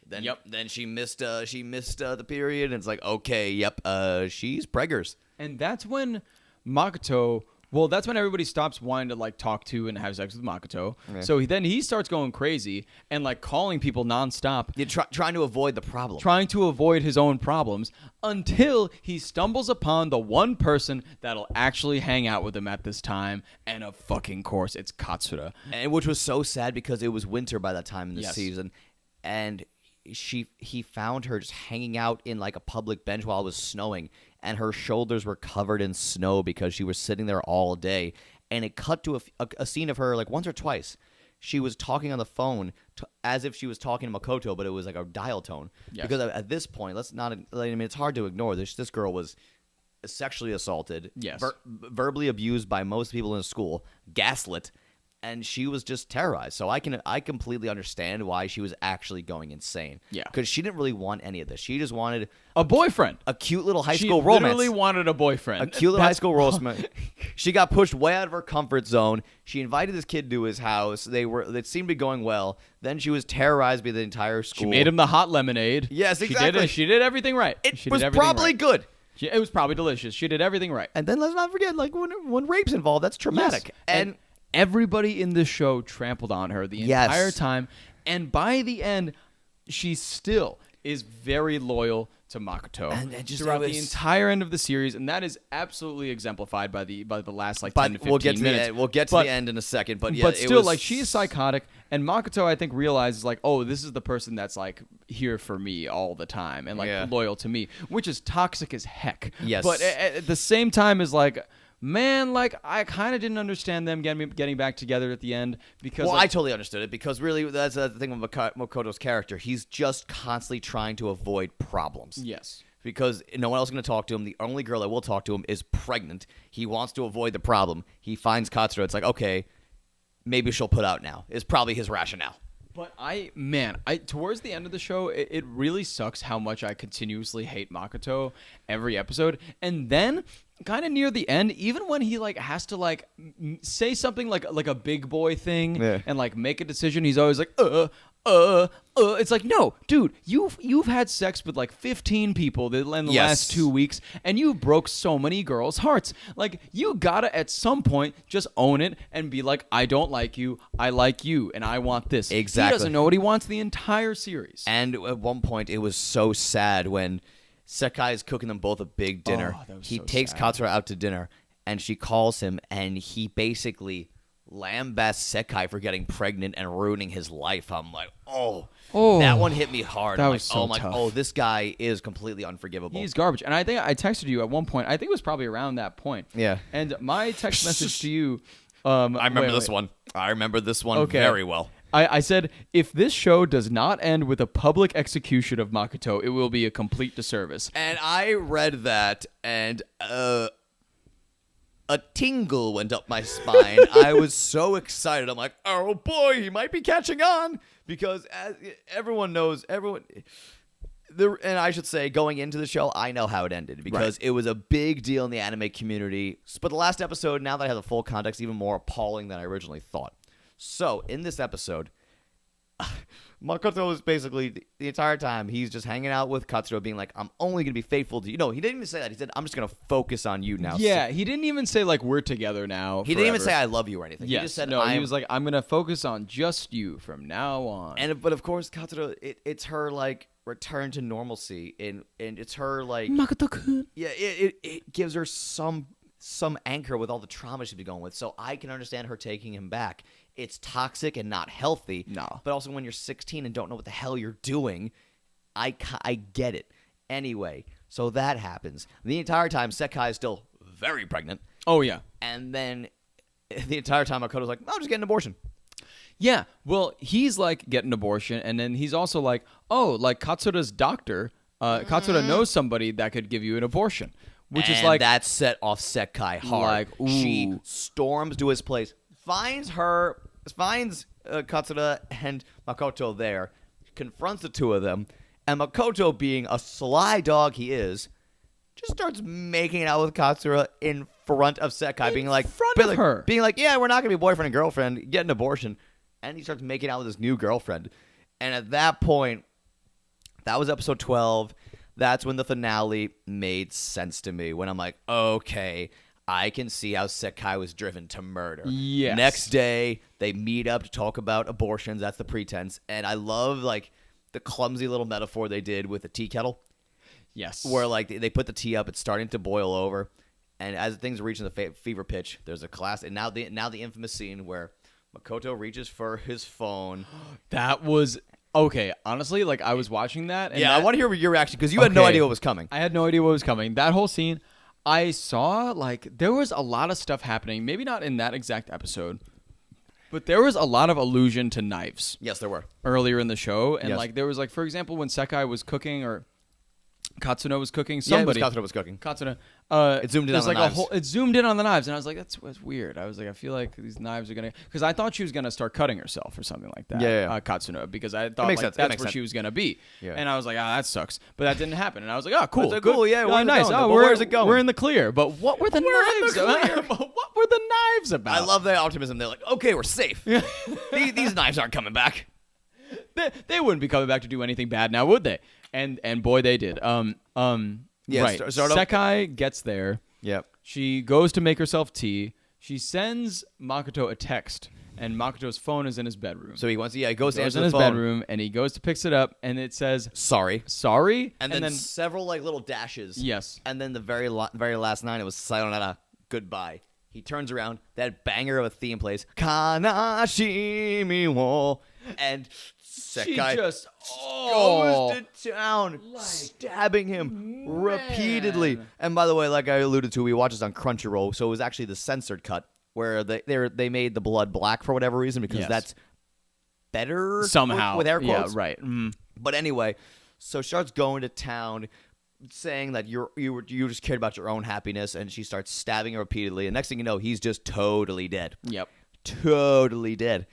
Then she missed the period, and it's like, okay, yep, she's preggers. And that's when Makoto. Well, that's when everybody stops wanting to like talk to and have sex with Makoto. Okay. So then he starts going crazy and like calling people nonstop. Trying to avoid the problem. Trying to avoid his own problems until he stumbles upon the one person that'll actually hang out with him at this time. And of fucking course, it's Katsura. And which was so sad because it was winter by that time in the season. And he found her just hanging out in like a public bench while it was snowing. And her shoulders were covered in snow because she was sitting there all day. And it cut to a scene of her like once or twice. She was talking on the phone as if she was talking to Makoto, but it was like a dial tone. Yes. Because at this point, it's hard to ignore this. This girl was sexually assaulted, verbally abused by most people in the school, gaslit, and she was just terrorized. So I completely understand why she was actually going insane. Yeah. Because she didn't really want any of this. She just wanted a boyfriend. A cute little high school romance. She literally wanted a boyfriend. A cute little high school romance. She got pushed way out of her comfort zone. She invited this kid to his house. It seemed to be going well. Then she was terrorized by the entire school. She made him the hot lemonade. Yes, exactly. She did everything right. It was probably good. It was probably delicious. She did everything right. And then let's not forget, like when rape's involved, that's traumatic. Yes. And everybody in this show trampled on her the entire time. And by the end, she still is very loyal to Makoto and just throughout the entire end of the series, and that is absolutely exemplified by the last like 10 to 15 minutes. We'll get to the end in a second, but still, like she is psychotic, and Makoto I think realizes like, oh, this is the person that's like here for me all the time and like loyal to me, which is toxic as heck. Yes, but at the same time is like, man, like I kind of didn't understand them getting back together at the end because. Well, I totally understood it because really that's the thing with Makoto's character. He's just constantly trying to avoid problems. Yes. Because no one else is going to talk to him. The only girl that will talk to him is pregnant. He wants to avoid the problem. He finds Katsura. It's like, okay, maybe she'll put out now. Is probably his rationale. But towards the end of the show, it really sucks how much I continuously hate Makoto every episode. And then kind of near the end, even when he like has to like say something like a big boy thing and like make a decision, he's always like, it's like, no, dude, you've had sex with like 15 people in the last 2 weeks, and you broke so many girls' hearts. Like, you gotta at some point just own it and be like, I don't like you, I like you, and I want this. Exactly. He doesn't know what he wants the entire series. And at one point, it was so sad when Sekai is cooking them both a big dinner. Oh, that was he so takes sad. Katsura out to dinner, and she calls him, and he basically lambasts Sekai for getting pregnant and ruining his life. I'm like, that one hit me hard. That I'm was like, so tough. this guy is completely unforgivable. He's garbage. And I think I texted you at one point. I think it was probably around that point. Yeah. And my text message to you. I remember this one. I remember this one very well. I said, if this show does not end with a public execution of Makoto, it will be a complete disservice. And I read that, and a tingle went up my spine. I was so excited. I'm like, oh boy, he might be catching on, because as everyone knows, and I should say, going into the show, I know how it ended, because it was a big deal in the anime community. But the last episode, now that I have the full context, even more appalling than I originally thought. So in this episode, Makoto was basically the entire time he's just hanging out with Katsuro, being like, I'm only going to be faithful to you. No, he didn't even say that. He said, I'm just going to focus on you now. Yeah, he didn't even say, like, we're together now. He didn't even say I love you or anything. Yes. He just said, he was like, I'm going to focus on just you from now on. But of course, Katsuro, it's her, like, return to normalcy. And it's her, like, Makoto-kun. Yeah, it gives her some anchor with all the trauma she's been going with. So I can understand her taking him back. It's toxic and not healthy. No. But also when you're 16 and don't know what the hell you're doing, I get it. Anyway, so that happens. The entire time, Sekai is still very pregnant. Oh, yeah. And then the entire time, Makoto's like, I'll just get an abortion. Yeah. Well, he's like, get an abortion. And then he's also like, oh, like Katsura's doctor. Katsura knows somebody that could give you an abortion. Which is like, that set off Sekai hard. Like, she storms to his place, finds Katsura and Makoto there, confronts the two of them, and Makoto, being a sly dog he is, just starts making out with Katsura in front of Sekai, being like, yeah, we're not gonna be boyfriend and girlfriend, get an abortion. And he starts making out with his new girlfriend. And at that point, that was episode 12. That's when the finale made sense to me, when I'm like, okay, I can see how Sekai was driven to murder. Yes. Next day, they meet up to talk about abortions. That's the pretense. And I love, like, the clumsy little metaphor they did with the tea kettle. yes. Where, like, they put the tea up, it's starting to boil over. And as things are reaching the fever pitch, there's a class. And now the infamous scene where Makoto reaches for his phone. That was... Okay, honestly, like, I was watching that. And I want to hear your reaction, because you had no idea what was coming. I had no idea what was coming. That whole scene, I saw, like, there was a lot of stuff happening. Maybe not in that exact episode, but there was a lot of allusion to knives. Yes, there were. Earlier in the show. And, Yes. like, there was, like, for example, when Sekai was cooking, or Katsuna was cooking, somebody... Yeah, Katsuna was cooking. Katsuna. It zoomed in there's on the like knives. it zoomed in on the knives, and I was like, that's weird. I was like, I feel like these knives are gonna, because I thought she was gonna start cutting herself or something like that. Yeah. Katsuna, because I thought makes like, sense. that's where she was gonna be. Yeah. And I was like, that sucks. But that didn't happen. And I was like, oh, cool, Like, good. cool, yeah, where's it nice. going? Oh, But where's it going? We're in the clear. But what were the knives? in the clear. What were the knives about? I love their optimism. They're like, okay, we're safe. These knives aren't coming back. They wouldn't be coming back to do anything bad now, would they? And boy, they did. Yeah, right. start up. Sekai gets there. Yep. She goes to make herself tea. She sends Makoto a text, and Makoto's phone is in his bedroom. So he goes to Goes answer in the his phone. bedroom, and he goes to picks it up, and it says, Sorry. and then several, like, little dashes. yes. And then the very last line, it was sayonara, goodbye. He turns around, that banger of a theme plays, Kanashimi wo, and She Sekai just goes to town, stabbing him repeatedly. And by the way, like I alluded to, we watched this on Crunchyroll, so it was actually the censored cut where they made the blood black for whatever reason, because Yes. that's better somehow with air quotes. Yeah, right. Mm. But anyway, so she starts going to town, saying that you just cared about your own happiness, and she starts stabbing him repeatedly. And next thing you know, he's just totally dead. Yep. Totally dead.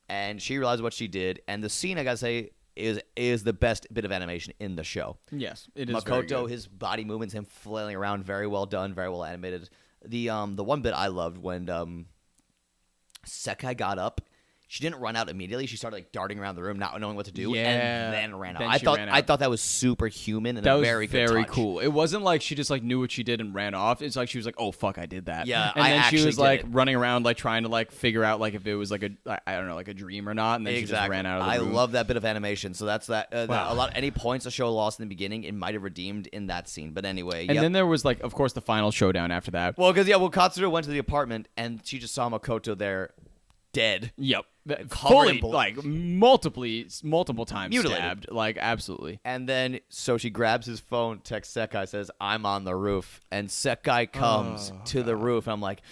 And she realized what she did, and the scene, I gotta say, is the best bit of animation in the show. Yes, it is. Very Makoto, good. his body movements, him flailing around, very well done, very well animated. The one bit I loved when Sekai got up, she didn't run out immediately. She started like darting around the room, not knowing what to do, Yeah. and then ran out. Then I she thought ran out. I thought that was super human and That a was very good very touch. cool. It wasn't like she just like knew what she did and ran off. It's like she was like, "Oh fuck, I did that." Yeah, and I then she actually was did like it. running around like trying to like figure out like if it was like I don't know, like a dream or not. And then she just ran out of the room. I love that bit of animation. So that's that. Wow. A lot. Any points the show lost in the beginning, it might have redeemed in that scene. But anyway, And then there was like, of course, the final showdown after that. well, Katsura went to the apartment and she just saw Makoto there, dead. Yep. Covered Fully, in blood. like multiple times Mutilated. stabbed. Like absolutely. And then, so she grabs his phone, texts Sekai, says, "I'm on the roof." And Sekai comes to the roof. And I'm like,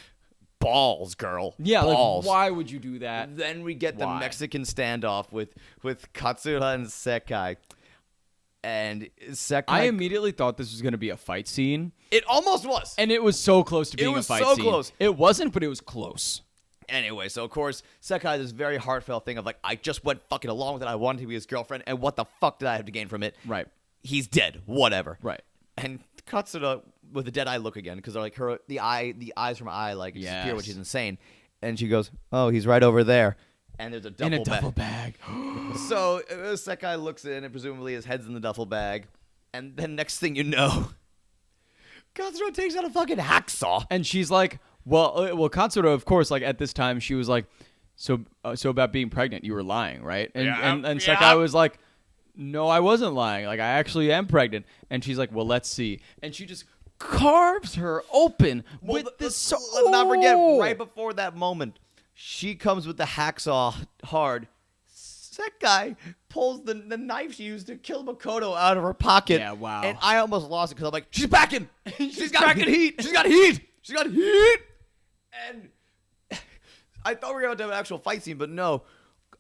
balls, girl. Yeah, balls. like why would you do that? Then we get the Why? Mexican standoff with Katsura and Sekai. And Sekai... I immediately thought this was going to be a fight scene. It almost was. And it was so close to being was a fight so scene. close. It wasn't, but it was close. Anyway, so of course, Sekai this very heartfelt thing of like, I just went fucking along with it. I wanted to be his girlfriend. And what the fuck did I have to gain from it? Right. He's dead. Whatever. Right. And Katsura with a dead eye look again because they're like the eyes from her eye like disappear when Yes. she's insane, and she goes, "Oh, he's right over there." And there's a duffel In a duffel bag. So Sekai looks in, and presumably his head's in the duffel bag, and then next thing you know, Katsura takes out a fucking hacksaw. And she's like, well, Katsura, of course, like at this time, she was like, so about being pregnant, you were lying, right? And and Sekai was like, no, I wasn't lying. Like, I actually am pregnant. And she's like, well, let's see. And she just carves her open with this. Let's not forget, right before that moment, she comes with the hacksaw hard. Sekai pulls the knife she used to kill Makoto out of her pocket. Yeah, wow. And I almost lost it because I'm like, she's backing. She's got heat. She's got heat. She's got heat. And I thought we were going to have an actual fight scene, but no.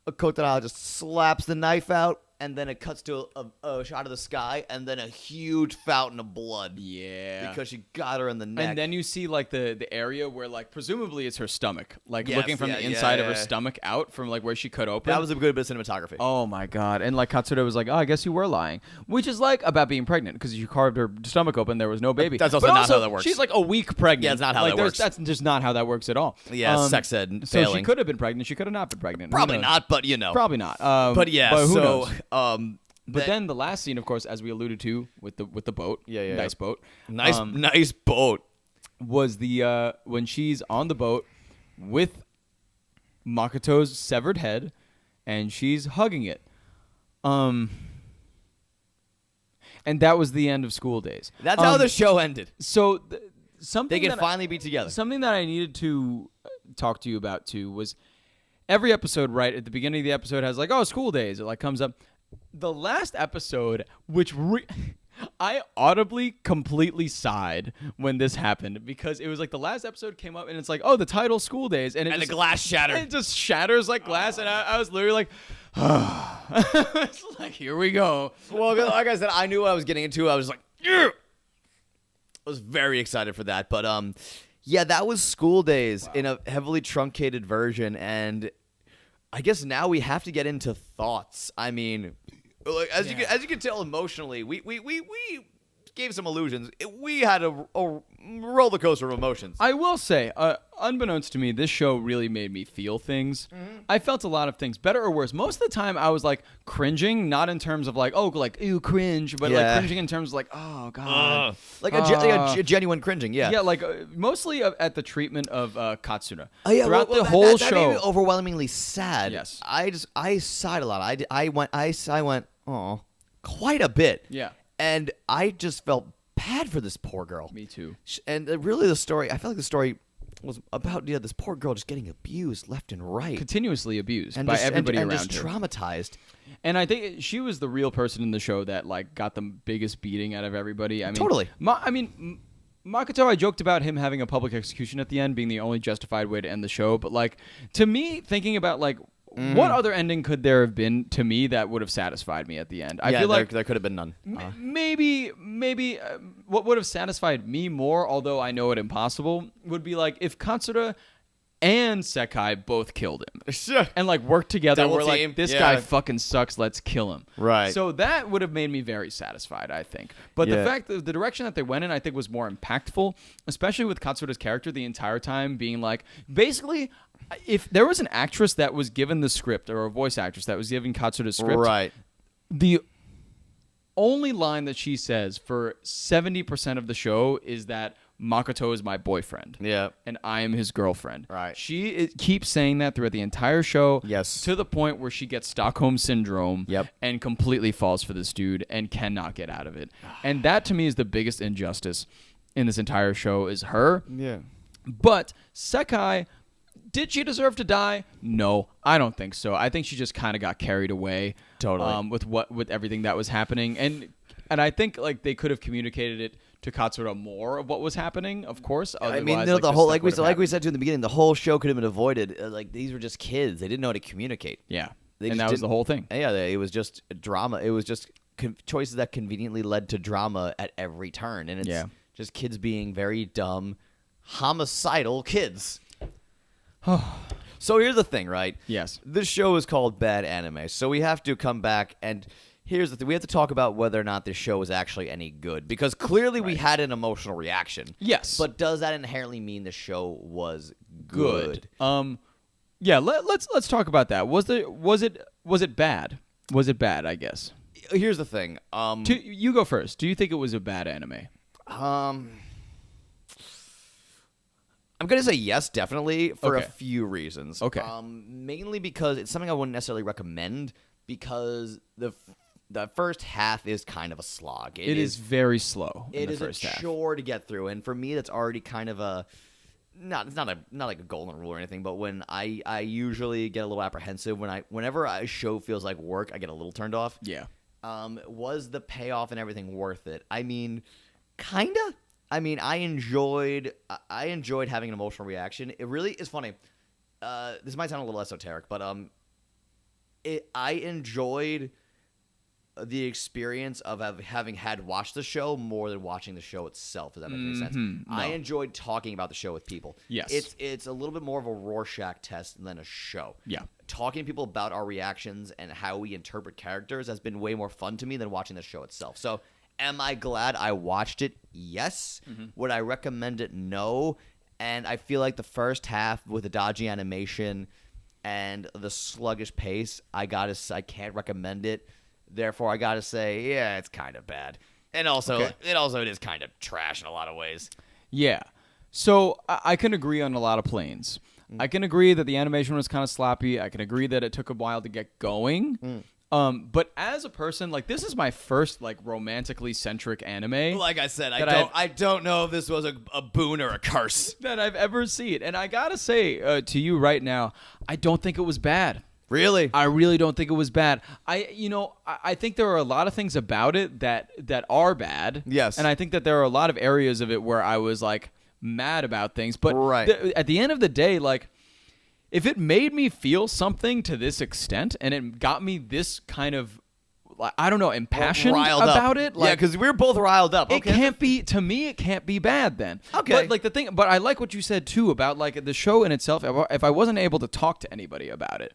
Kotaro just slaps the knife out, and then it cuts to a shot of the sky, and then a huge fountain of blood. Yeah. Because she got her in the neck. And then you see like the area where like presumably it's her stomach, like Yes, looking from yeah, the inside of her yeah. stomach out from like where she cut open. that was a good bit of cinematography. Oh my god! And like Katsura was like, "Oh, I guess you were lying," which is like about being pregnant because you carved her stomach open, there was no baby. That's also But not how that works. She's like a week pregnant. Yeah, it's not how like, that works. That's just not how that works at all. Yeah, sex ed So she failing. could have been pregnant. She could have not been pregnant. Who Probably knows? not, but you know. Probably not. But yeah, who so knows? But then the last scene, of course, as we alluded to with the boat, Yeah. nice boat, nice boat. was the when she's on the boat with Makoto's severed head, and she's hugging it. And that was the end of School Days. That's how the show ended. So something They can that finally be together. Something that I needed to talk to you about too was every episode, right at the beginning of the episode, has like, oh, School Days. It like comes up. The last episode, which I audibly completely sighed when this happened because it was like the last episode came up and it's like, oh, the title School Days, and the glass shattered. It just shatters like glass, and I was literally like, it's like, here we go. Well, like I said, I knew what I was getting into. I was like, yeah. I was very excited for that. But yeah, that was School Days in a heavily truncated version, and I guess now we have to get into thoughts. I mean, like as you can tell emotionally, we gave some illusions. We had a roller coaster of emotions. I will say, unbeknownst to me, this show really made me feel things. Mm-hmm. I felt a lot of things, better or worse. Most of the time, I was like cringing, not in terms of like, oh, like ew, cringe, but like cringing in terms of like, oh god, like a genuine cringing. Yeah, yeah, like mostly at the treatment of Katsura. Oh, yeah, throughout well, the whole that show. made me overwhelmingly sad. Yes. I sighed a lot. I went, oh, quite a bit. Yeah. And I just felt bad for this poor girl. Me too. And really, the story, I felt like the story was about this poor girl just getting abused left and right, Continuously abused and by just, everybody and around just her. traumatized. And I think she was the real person in the show that like got the biggest beating out of everybody. I mean, Totally. Makoto, I joked about him having a public execution at the end being the only justified way to end the show. But like to me, thinking about like what other ending could there have been to me that would have satisfied me at the end? I feel like there could have been none. maybe what would have satisfied me more, although I know it impossible, would be like if Katsura and Sekai both killed him. Sure. And like worked together. Double We're team, like, this yeah. guy fucking sucks. Let's kill him. Right. So that would have made me very satisfied, I think. But the fact that the direction that they went in, I think, was more impactful, especially with Katsura's character the entire time being like, basically, if there was an actress that was given the script, or a voice actress that was given Katsuda's script, Right. the only line that she says for 70% of the show is that Makoto is my boyfriend. Yeah. And I am his girlfriend. Right. She keeps saying that throughout the entire show. Yes. To the point where she gets Stockholm Syndrome. Yep. And completely falls for this dude and cannot get out of it. And that, to me, is the biggest injustice in this entire show, is her. Yeah. But Sekai, did she deserve to die? No, I don't think so. I think she just kind of got carried away. Totally. With everything that was happening. And I think like they could have communicated it to Katsura more of what was happening, of course. I mean, the whole like we said to in the beginning, the whole show could have been avoided. Like these were just kids; they didn't know how to communicate. Yeah, They and just that was the whole thing. Yeah, it was just drama. It was just choices that conveniently led to drama at every turn, and it's just kids being very dumb, homicidal kids. So here's the thing, right? Yes. This show is called Bad Anime, so we have to come back and. Here's the thing. We have to talk about whether or not this show is actually any good. Because clearly we had an emotional reaction. Yes. But does that inherently mean the show was good? Yeah, let's talk about that. Was it bad? Was it bad, I guess? Here's the thing. You go first. Do you think it was a bad anime? I'm going to say yes, definitely, for a few reasons. Okay. Mainly because it's something I wouldn't necessarily recommend because the first half is kind of a slog. It is very slow. It is a chore to get through, and for me, that's already kind of it's not like a golden rule or anything. But when I usually get a little apprehensive whenever a show feels like work, I get a little turned off. Yeah. Was the payoff and everything worth it? I mean, kinda. I mean, I enjoyed having an emotional reaction. It really is funny. This might sound a little esoteric, but I enjoyed the experience of having watched the show more than watching the show itself. Does that make any sense? No. I enjoyed talking about the show with people. Yes. It's a little bit more of a Rorschach test than a show. Yeah. Talking to people about our reactions and how we interpret characters has been way more fun to me than watching the show itself. So, am I glad I watched it? Yes. Mm-hmm. Would I recommend it? No. And I feel like the first half with the dodgy animation and the sluggish pace, I can't recommend it. Therefore, I gotta say, yeah, it's kind of bad, and also, it is kind of trash in a lot of ways. Yeah, so I can agree on a lot of planes. I can agree that the animation was kind of sloppy. I can agree that it took a while to get going. But as a person, like this is my first like romantically centric anime. Like I said, I don't know if this was a boon or a curse that I've ever seen, and I gotta say to you right now, I don't think it was bad. Really? I really don't think it was bad. I think there are a lot of things about it that are bad. Yes. And I think that there are a lot of areas of it where I was like mad about things. But at the end of the day, like if it made me feel something to this extent and it got me this kind of, I don't know, impassioned about it. Like, yeah, because we're both riled up. It can't be, to me, it can't be bad then. Okay. But I like what you said too about like the show in itself. If I wasn't able to talk to anybody about it,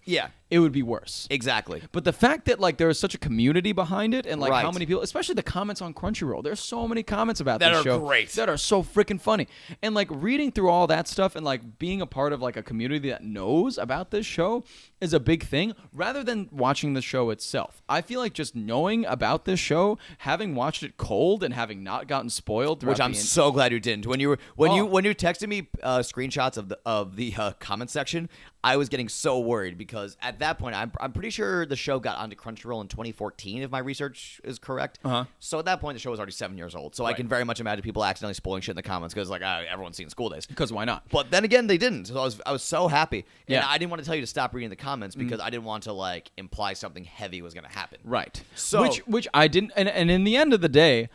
it would be worse. Exactly. But the fact that like there is such a community behind it and like Right. how many people, especially the comments on Crunchyroll, there's so many comments about this That are show great. that are so freaking funny. And like reading through all that stuff and like being a part of like a community that knows about this show is a big thing rather than watching the show itself. I feel like just knowing about this show, having watched it cold and having not gotten spoiled, which I'm so glad you didn't. When you texted me screenshots of the comment section, I was getting so worried because at that point I'm pretty sure the show got onto Crunchyroll in 2014 if my research is correct. So at that point the show was already 7 years old. So I can very much imagine people accidentally spoiling shit in the comments because like everyone's seen School Days. Because why not? But then again they didn't. So I was so happy. Yeah. And I didn't want to tell you to stop reading the comments because I didn't want to like imply something heavy was going to happen. Right. So which I didn't, and in the end of the day,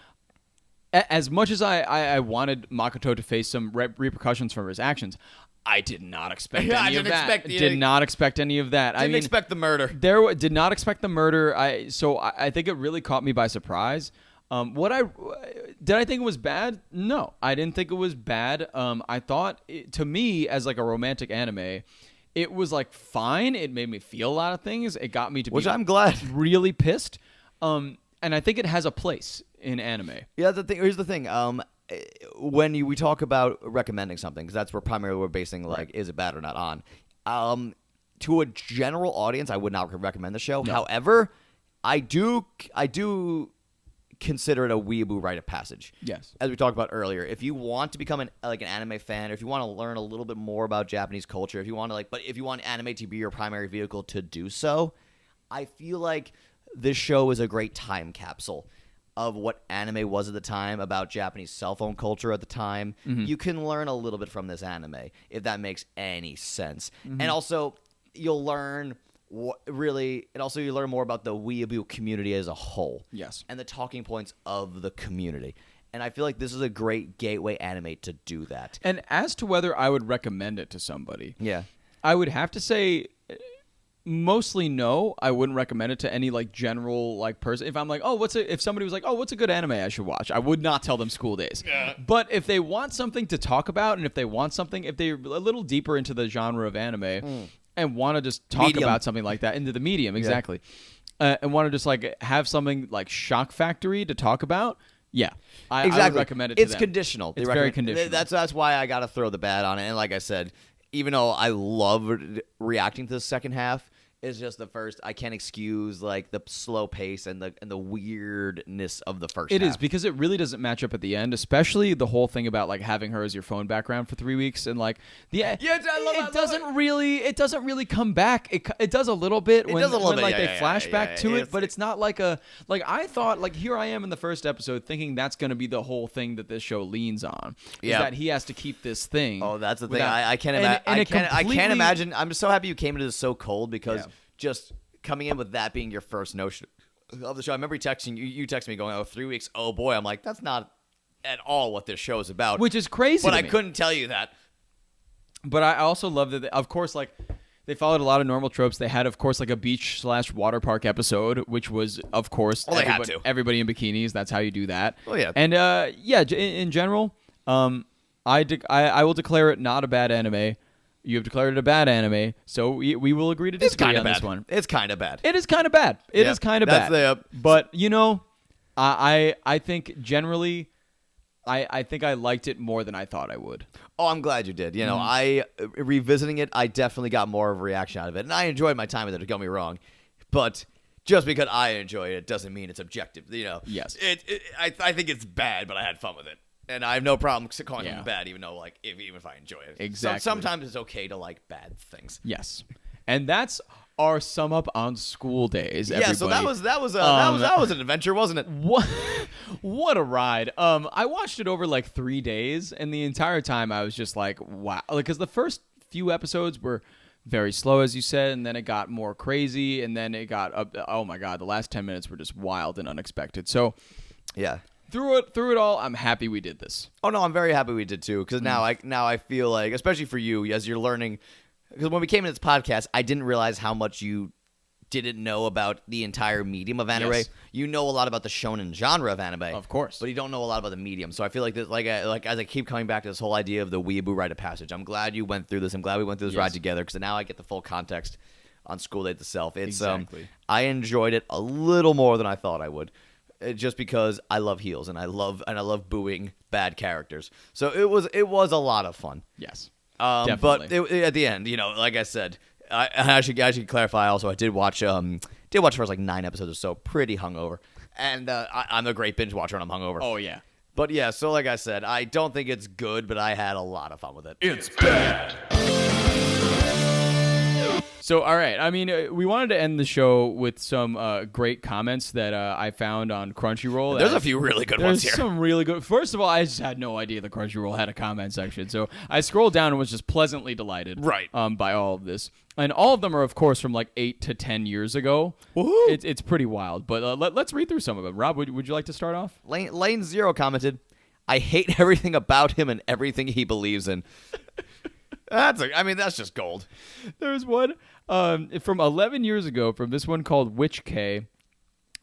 as much as I wanted Makoto to face some repercussions for his actions, I did not expect any of that. Did not expect any of that. Didn't expect the murder. Did not expect the murder. So I think it really caught me by surprise. Did I think it was bad? No, I didn't think it was bad. I thought to me as like a romantic anime, it was like fine. It made me feel a lot of things. It got me to which be I'm glad really pissed. And I think it has a place in anime. Yeah, here's the thing. When we talk about recommending something, because that's where primarily we're basing like is it bad or not on. To a general audience, I would not recommend the show. No. However, I do consider it a weeaboo rite of passage. Yes. As we talked about earlier, if you want to become an anime fan, or if you want to learn a little bit more about Japanese culture, if you want to if you want anime to be your primary vehicle to do so, I feel like this show is a great time capsule of what anime was at the time, about Japanese cell phone culture at the time. Mm-hmm. You can learn a little bit from this anime, if that makes any sense. And also, you'll learn you learn more about the weeaboo community as a whole. Yes. And the talking points of the community. And I feel like this is a great gateway anime to do that. And as to whether I would recommend it to somebody, Yeah. I would have to say mostly no. I wouldn't recommend it to any general person. If I'm like, if somebody was like, oh, what's a good anime I should watch? I would not tell them School Days. Yeah. But if they want something to talk about, and if they're a little deeper into the genre of anime and want to just talk about something like that, into the medium, exactly, and want to just have something like Shock Factory to talk about, yeah, I would recommend it to them. It's conditional. It's very conditional. That's why I got to throw the bat on it. And like I said, even though I love reacting to the second half, it's just the first. I can't excuse the slow pace and the weirdness of the first half. It is, because it really doesn't match up at the end, especially the whole thing about having her as your phone background for 3 weeks and I love it doesn't really come back. It does a little bit when they flash back to it, but it's not I thought here I am in the first episode thinking that's going to be the whole thing that this show leans on. Is that he has to keep this thing. Oh, that's the thing. I can't imagine. I can't imagine. I'm so happy you came into this so cold, because just coming in with that being your first notion of the show. I remember texting you. You texted me going, 3 weeks. Oh boy. I'm like, that's not at all what this show is about. Which is crazy. But I couldn't tell you that. But I also love that, of course, they followed a lot of normal tropes. They had, of course, a beach/water park episode, which was, of course, everybody in bikinis. That's how you do that. Oh, yeah. And, in general, I will declare it not a bad anime. You have declared it a bad anime, so we will agree to disagree on this one. It's kind of bad. It is kind of bad. It is kind of bad. But, I think generally, I think I liked it more than I thought I would. Oh, I'm glad you did. I revisiting it, I definitely got more of a reaction out of it, and I enjoyed my time with it. Don't get me wrong, but just because I enjoy it doesn't mean it's objective. Yes. I think it's bad, but I had fun with it, and I have no problem calling it bad, even though even if I enjoy it. Exactly. Sometimes it's okay to like bad things. Yes, and that's our sum up on School Days. Everybody. Yeah, so that was an adventure, wasn't it? What a ride! I watched it over 3 days, and the entire time I was just like, wow, because the first few episodes were very slow, as you said, and then it got more crazy, and then it got up. Oh my god, the last 10 minutes were just wild and unexpected. So, yeah. Through it all, I'm happy we did this. Oh no, I'm very happy we did too, because now I feel like, especially for you, as you're learning. Because when we came into this podcast, I didn't realize how much you didn't know about the entire medium of anime. Yes. You know a lot about the shonen genre of anime, of course, but you don't know a lot about the medium. So I feel like this, as I keep coming back to this whole idea of the weeaboo rite of passage, I'm glad you went through this. I'm glad we went through this ride together, because now I get the full context on School Day itself. It's exactly. I enjoyed it a little more than I thought I would. Just because I love heels and I love booing bad characters. So it was a lot of fun. Yes. But at the end, like I said, I should clarify also, I did watch first 9 episodes or so, pretty hungover. And I'm a great binge watcher when I'm hungover. Oh, yeah. But yeah, so like I said, I don't think it's good, but I had a lot of fun with it. It's bad. So, all right. I mean, we wanted to end the show with some great comments that I found on Crunchyroll. There's a few really good ones here. There's some really good. First of all, I just had no idea the Crunchyroll had a comment section. So I scrolled down and was just pleasantly delighted by all of this. And all of them are, of course, from 8 to 10 years ago. Woohoo! It's pretty wild. But let's read through some of them. Rob, would you like to start off? Lane Zero commented, "I hate everything about him and everything he believes in." That's just gold. There's one from 11 years ago from this one called Witch K,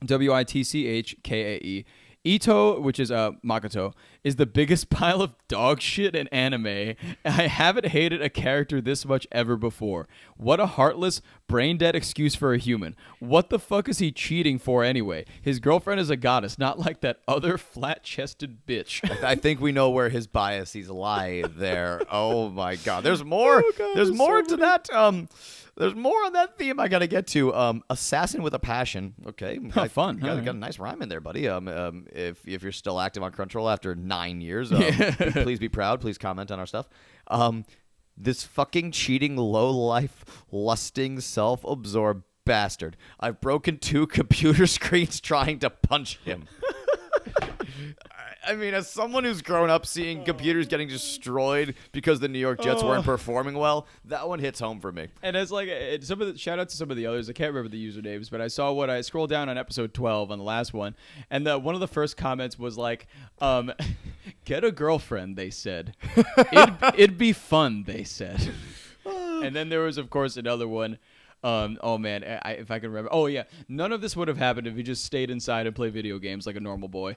Witchkae. Ito, which is Makoto, is the biggest pile of dog shit in anime. I haven't hated a character this much ever before. What a heartless, brain-dead excuse for a human. What the fuck is he cheating for anyway? His girlfriend is a goddess, not like that other flat-chested bitch. I think we know where his biases lie there. Oh my god. There's more. There's more to that. There's more on that theme I gotta get to. Assassin with a passion. Okay. Fun. Got a nice rhyme in there, buddy. If you're still active on Crunchyroll after 9 years, please be proud. Please comment on our stuff. This fucking cheating, low-life, lusting, self-absorbed bastard. I've broken 2 computer screens trying to punch him. I mean, as someone who's grown up seeing computers getting destroyed because the New York Jets weren't performing well, that one hits home for me. And as like shout out to some of the others, I can't remember the usernames, but I saw what I scrolled down on episode 12 on the last one, and one of the first comments was like, "Get a girlfriend," they said. It'd be fun, they said. And then there was, of course, another one. Oh man, if I can remember. Oh yeah, none of this would have happened if he just stayed inside and played video games like a normal boy.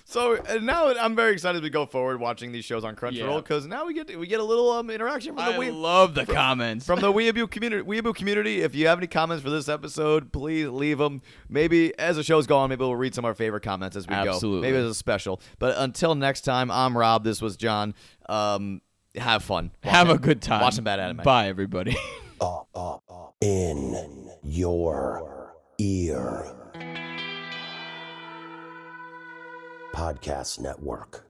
So now I'm very excited to go forward watching these shows on Crunchyroll because now we get a little interaction from the love the comments from the Weeaboo community. If you have any comments for this episode, please leave them. Maybe as the show's going, maybe we'll read some of our favorite comments as we go. Maybe it's a special. But until next time, I'm Rob. This was John. Have fun. Have a good time. Watch some bad anime. Bye, everybody. In your ear. Podcast Network.